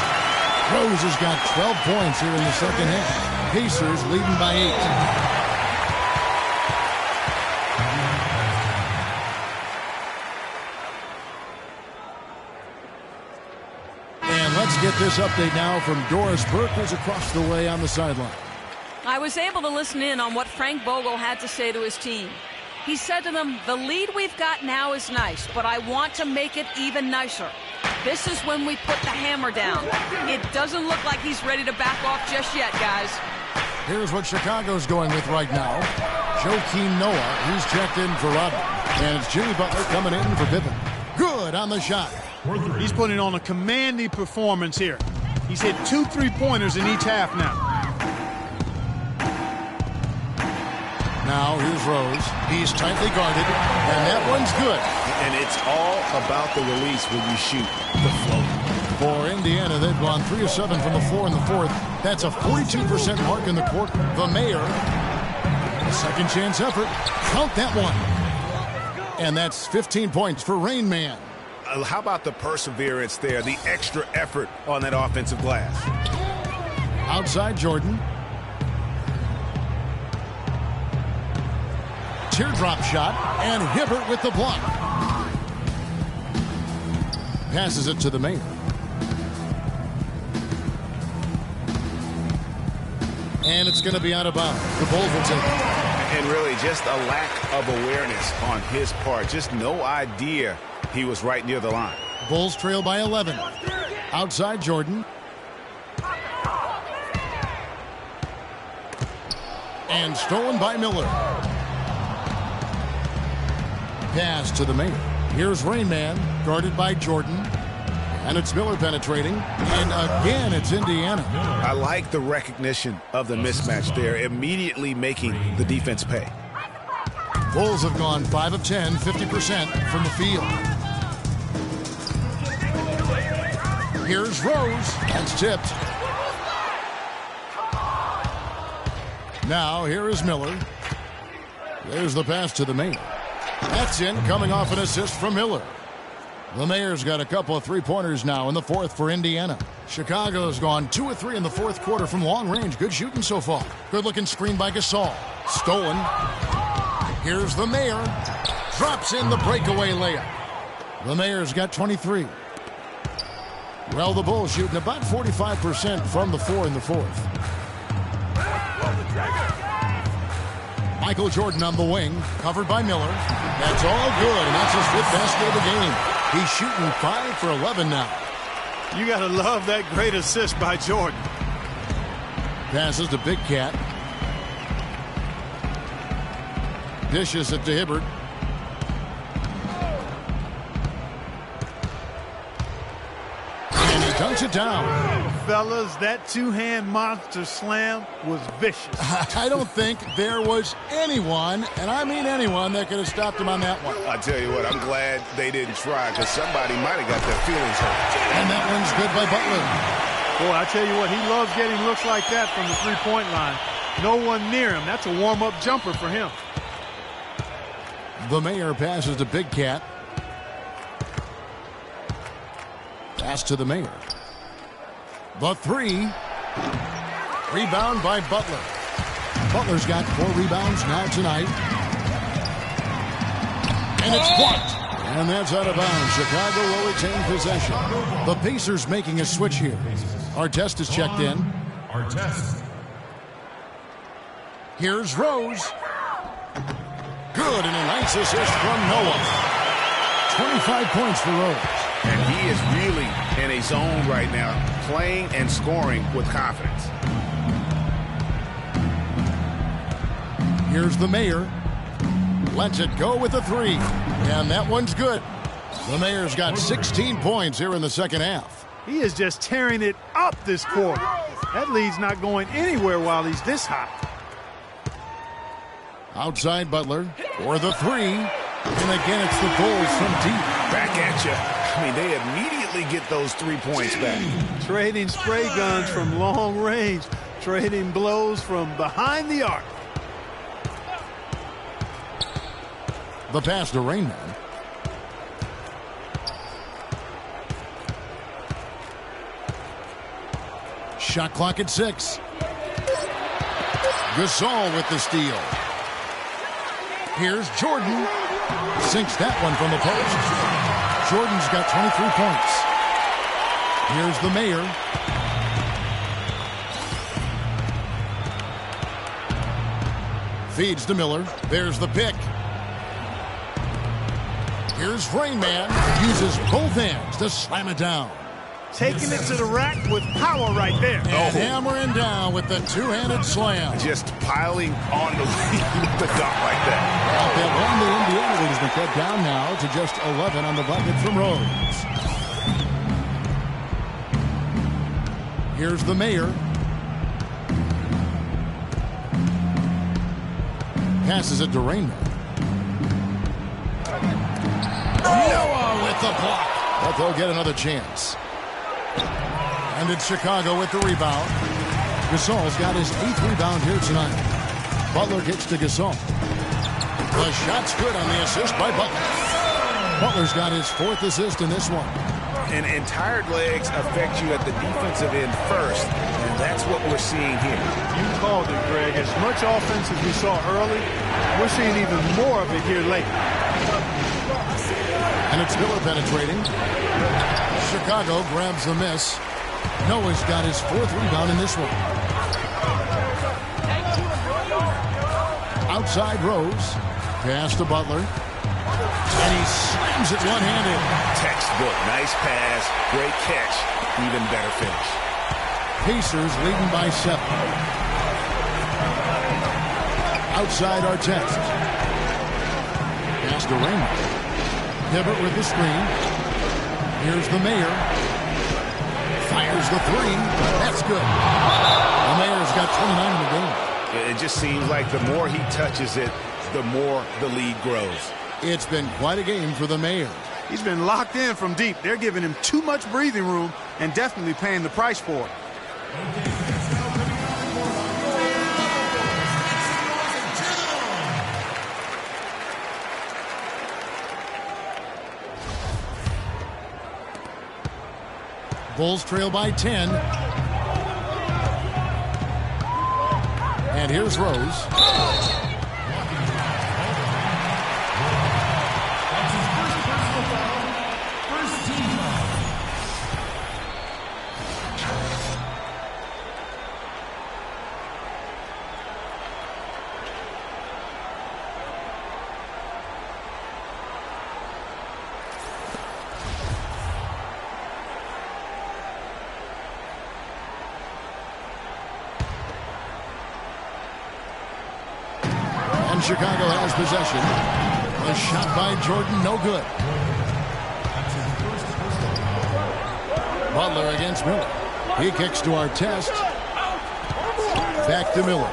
Rose has got 12 points here in the second half. Pacers leading by 8. And let's get this update now from Doris Burke, who's across the way on the sideline. I was able to listen in on what Frank Vogel had to say to his team. He said to them, the lead we've got now is nice, but I want to make it even nicer. This is when we put the hammer down. It doesn't look like he's ready to back off just yet, guys. Here's what Chicago's going with right now. Joakim Noah, he's checked in for Rodman. And it's Jimmy Butler coming in for Pippen. Good on the shot. He's putting on a commanding performance here. He's hit 2 3-pointers in each half now. Now here's Rose. He's tightly guarded, and that one's good. And it's all about the release when you shoot the float. For Indiana, they've gone 3 of 7 from the floor in the 4th. That's a 42% mark in the quarter. The Mayor, second chance effort. Count that one. And that's 15 points for Rain Man. How about the perseverance there, the extra effort on that offensive glass? Outside Jordan. Teardrop shot, and Hibbert with the block. Passes it to the Mayor. And it's going to be out of bounds. The Bulls will take it. And really just a lack of awareness on his part. Just no idea he was right near the line. Bulls trail by 11. Outside Jordan. And stolen by Miller. Pass to the Mayor. Here's Rain Man, guarded by Jordan. And it's Miller penetrating. And again, it's Indiana. I like the recognition of the mismatch there, immediately making the defense pay. Bulls have gone 5 of 10, 50% from the field. Here's Rose. That's tipped. Now, here is Miller. There's the pass to the Mayor. That's in, coming off an assist from Miller. The Mayor's got a couple of 3-pointers now in the 4th for Indiana. Chicago's gone 2 of 3 in the 4th quarter from long range. Good shooting so far. Good-looking screen by Gasol. Stolen. Here's the Mayor. Drops in the breakaway layup. The Mayor's got 23. Well, the Bulls shooting about 45% from the 4 in the 4th. Michael Jordan on the wing, covered by Miller. That's all good, and that's his 5th basket of the game. He's shooting 5 for 11 now. You got to love that great assist by Jordan. Passes to Big Cat. Dishes it to Hibbert. And he dunks it down. Fellas, that 2-hand monster slam was vicious. I don't think there was anyone, and I mean anyone, that could have stopped him on that one. I tell you what, I'm glad they didn't try, because somebody might have got their feelings hurt. And that one's good by Butler. Boy, I tell you what, he loves getting looks like that from the 3-point line. No one near him. That's a warm-up jumper for him. The Mayor passes to Big Cat. Pass to the Mayor. The three. Rebound by Butler. Butler's got 4 rebounds now tonight. And it's blocked. And that's out of bounds. Chicago will retain possession. The Pacers making a switch here. Artest is checked in. Artest. Here's Rose. Good, and a nice assist from Noah. 25 points for Rose. And he is really in a zone right now, playing and scoring with confidence. Here's the Mayor. Lets it go with a 3. And that one's good. The Mayor's got 16 points here in the second half. He is just tearing it up this quarter. That lead's not going anywhere while he's this hot. Outside Butler for the 3. And again, it's the Bulls from deep. Back at you. I mean, they immediately get those 3 points back. Trading spray guns from long range. Trading blows from behind the arc. The pass to Rainman. Shot clock at 6. Gasol with the steal. Here's Jordan. Sinks that one from the post. Jordan's got 23 points. Here's the Mayor. Feeds to Miller. There's the pick. Here's Rainman. Uses both hands to slam it down. Taking it to the rack with power right there. And hammering down with the two-handed slam. Just piling on the lead with the dunk like that. That one, the Indiana lead has been cut down now to just 11 on the bucket from Rose. Here's the Mayor. Passes it to Rainman. Noah with the block. But they'll get another chance. And it's Chicago with the rebound. Gasol's got his 8th rebound here tonight. Butler gets to Gasol. The shot's good on the assist by Butler. Butler's got his 4th assist in this one. And tired legs affect you at the defensive end first, and that's what we're seeing here. You called it, Greg. As much offense as we saw early, we're seeing even more of it here late. And it's Miller penetrating. Chicago grabs the miss. Noah's got his 4th rebound in this one. Outside Rose. Pass to Butler. And he slams it one-handed. Textbook. Nice pass. Great catch. Even better finish. Pacers leading by 7. Outside Artest. Pass to Raymond. Hibbert with the screen. Here's the Mayor. Fires the 3. That's good. The Mayor's got 29 in the game. It just seems like the more he touches it, the more the lead grows. It's been quite a game for the Mayor. He's been locked in from deep. They're giving him too much breathing room and definitely paying the price for it. Bulls trail by 10. And here's Rose. Chicago has possession. A shot by Jordan, no good. Butler against Miller. He kicks to Artest. Back to Miller.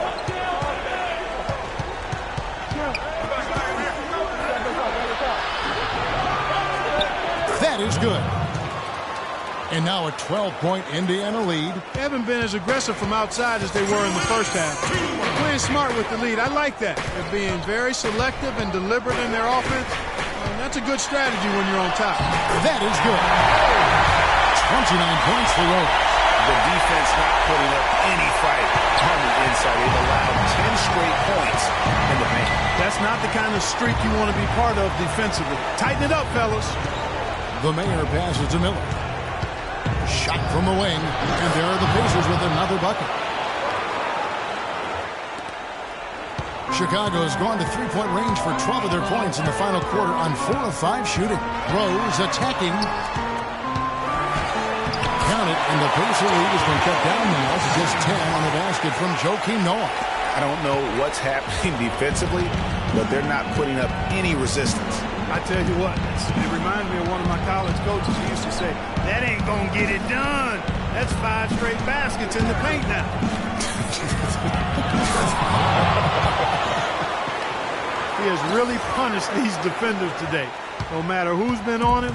That is good. And now a 12-point Indiana lead. They haven't been as aggressive from outside as they were in the first half. They're playing smart with the lead. I like that. They're being very selective and deliberate in their offense. And that's a good strategy when you're on top. That is good. points for Rose. The defense not putting up any fight on the inside. They've allowed 10 straight points in the paint. That's not the kind of streak you want to be part of defensively. Tighten it up, fellas. The Mayor passes to Miller. Shot from the wing, and there are the Pacers with another bucket. Chicago's gone to three-point range for 12 of their points in the final quarter on 4 of 5 shooting. Rose attacking. Count it, and the Pacer lead has been cut down now to just 10 on the basket from Joakim Noah. I don't know what's happening defensively, but they're not putting up any resistance. I tell you what, it reminds me of one of my college coaches. He used to say, that ain't going to get it done. That's 5 straight baskets in the paint now. He has really punished these defenders today. No matter who's been on him,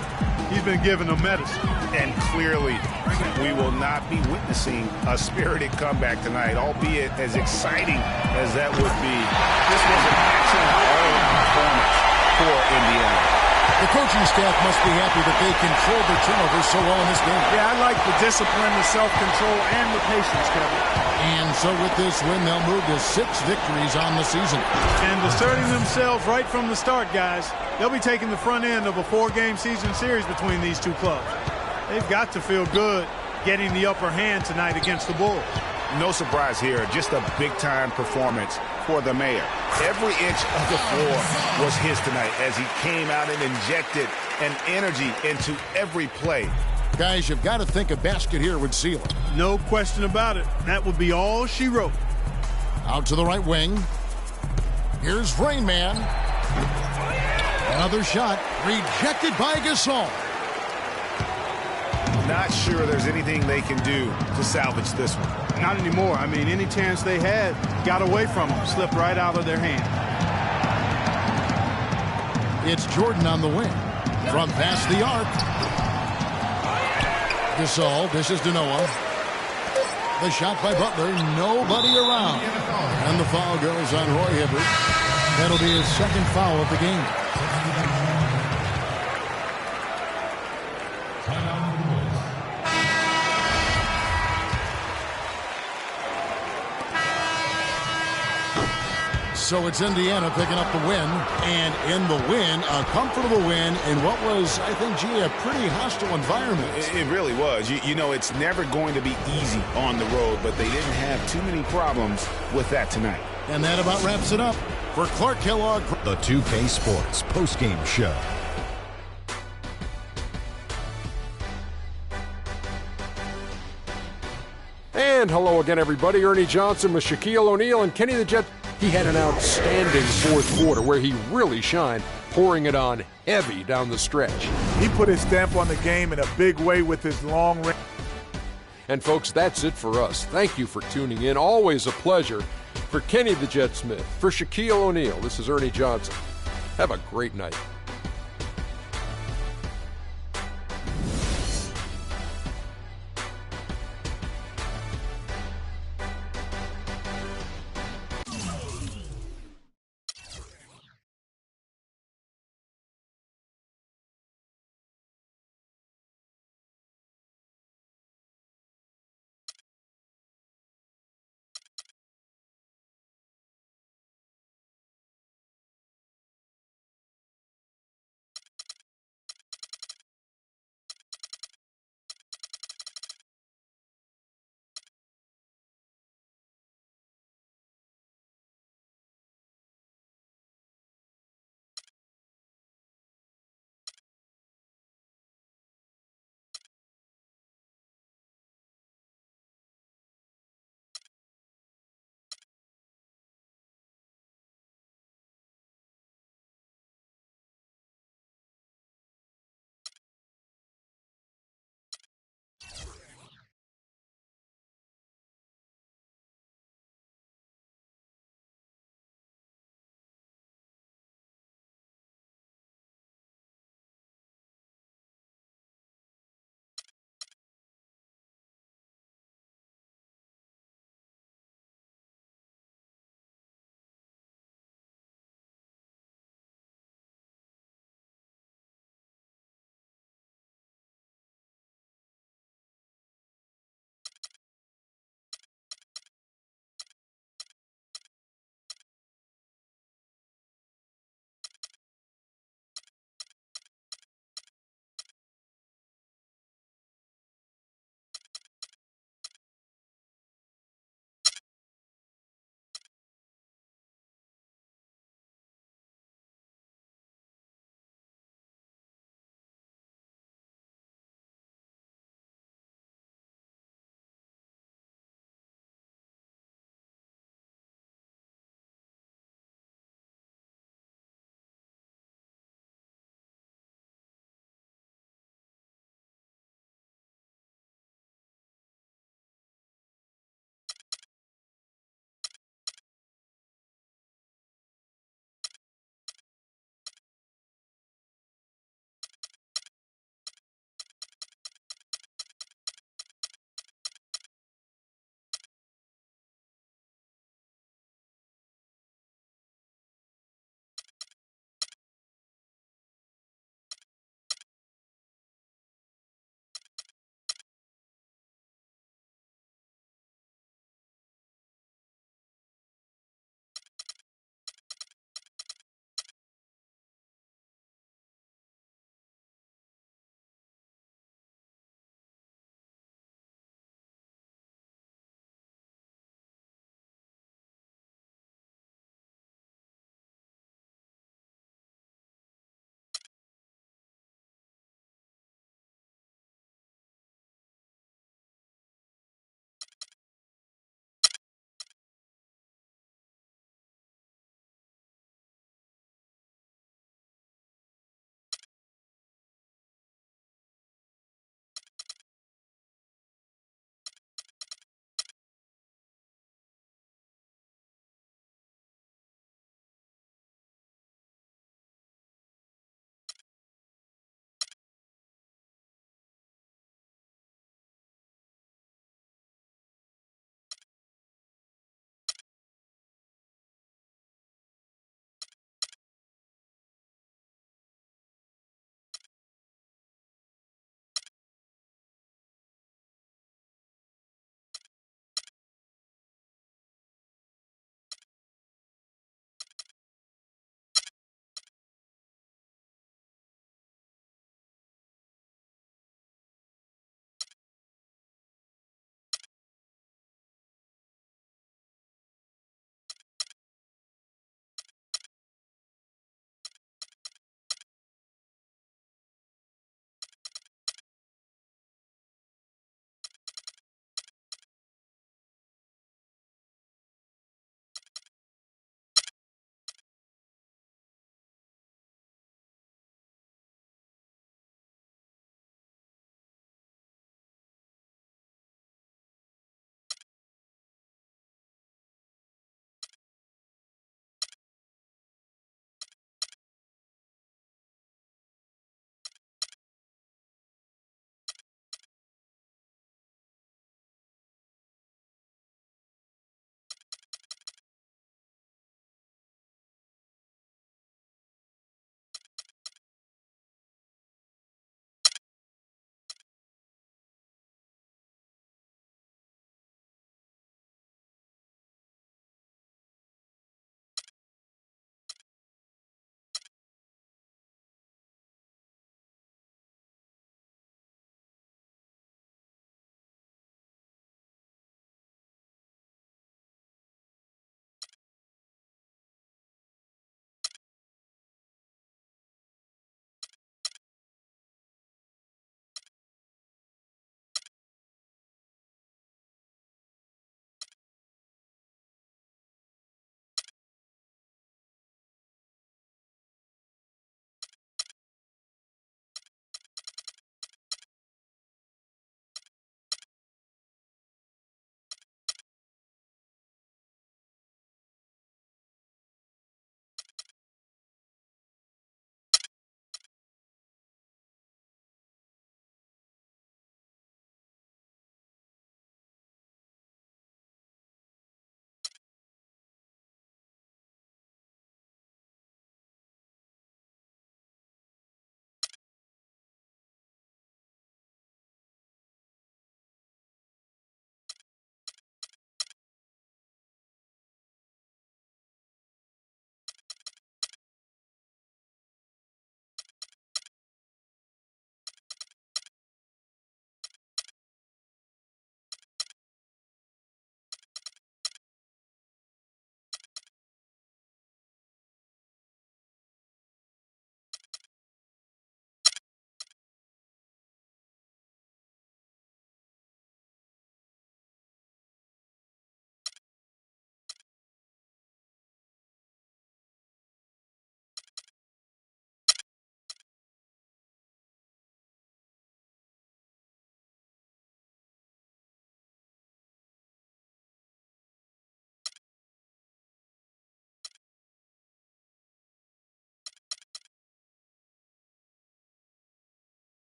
he's been giving them medicine. And clearly, we will not be witnessing a spirited comeback tonight, albeit as exciting as that would be. This was an excellent all-around performance for Indiana. The coaching staff must be happy that they controlled their turnovers so well in this game. Yeah, I like the discipline, the self-control, and the patience, Kevin. And so with this win, they'll move to 6 victories on the season. And asserting themselves right from the start, guys. They'll be taking the front end of a 4-game season series between these two clubs. They've got to feel good getting the upper hand tonight against the Bulls. No surprise here, just a big-time performance for the Mayor. Every inch of the floor was his tonight as he came out and injected an energy into every play. Guys, you've got to think a basket here would seal it. No question about it. That would be all she wrote. Out to the right wing. Here's Rain Man. Another shot rejected by Gasol. Not sure there's anything they can do to salvage this one. Not anymore. I mean, any chance they had got away from them, slipped right out of their hand. It's Jordan on the wing. From past the arc. Gasol dishes to Noah. The shot by Butler. Nobody around. And the foul goes on Roy Hibbert. That'll be his second foul of the game. So it's Indiana picking up the win, and in the win, a comfortable win in what was, I think, a pretty hostile environment. It really was. You know, it's never going to be easy on the road, but they didn't have too many problems with that tonight. And that about wraps it up for Clark Kellogg. The 2K Sports postgame show. And hello again, everybody. Ernie Johnson with Shaquille O'Neal and Kenny the Jet. He had an outstanding fourth quarter where he really shined, pouring it on heavy down the stretch. He put his stamp on the game in a big way with his long range. And folks, that's it for us. Thank you for tuning in. Always a pleasure. For Kenny the Jet Smith, for Shaquille O'Neal, this is Ernie Johnson. Have a great night.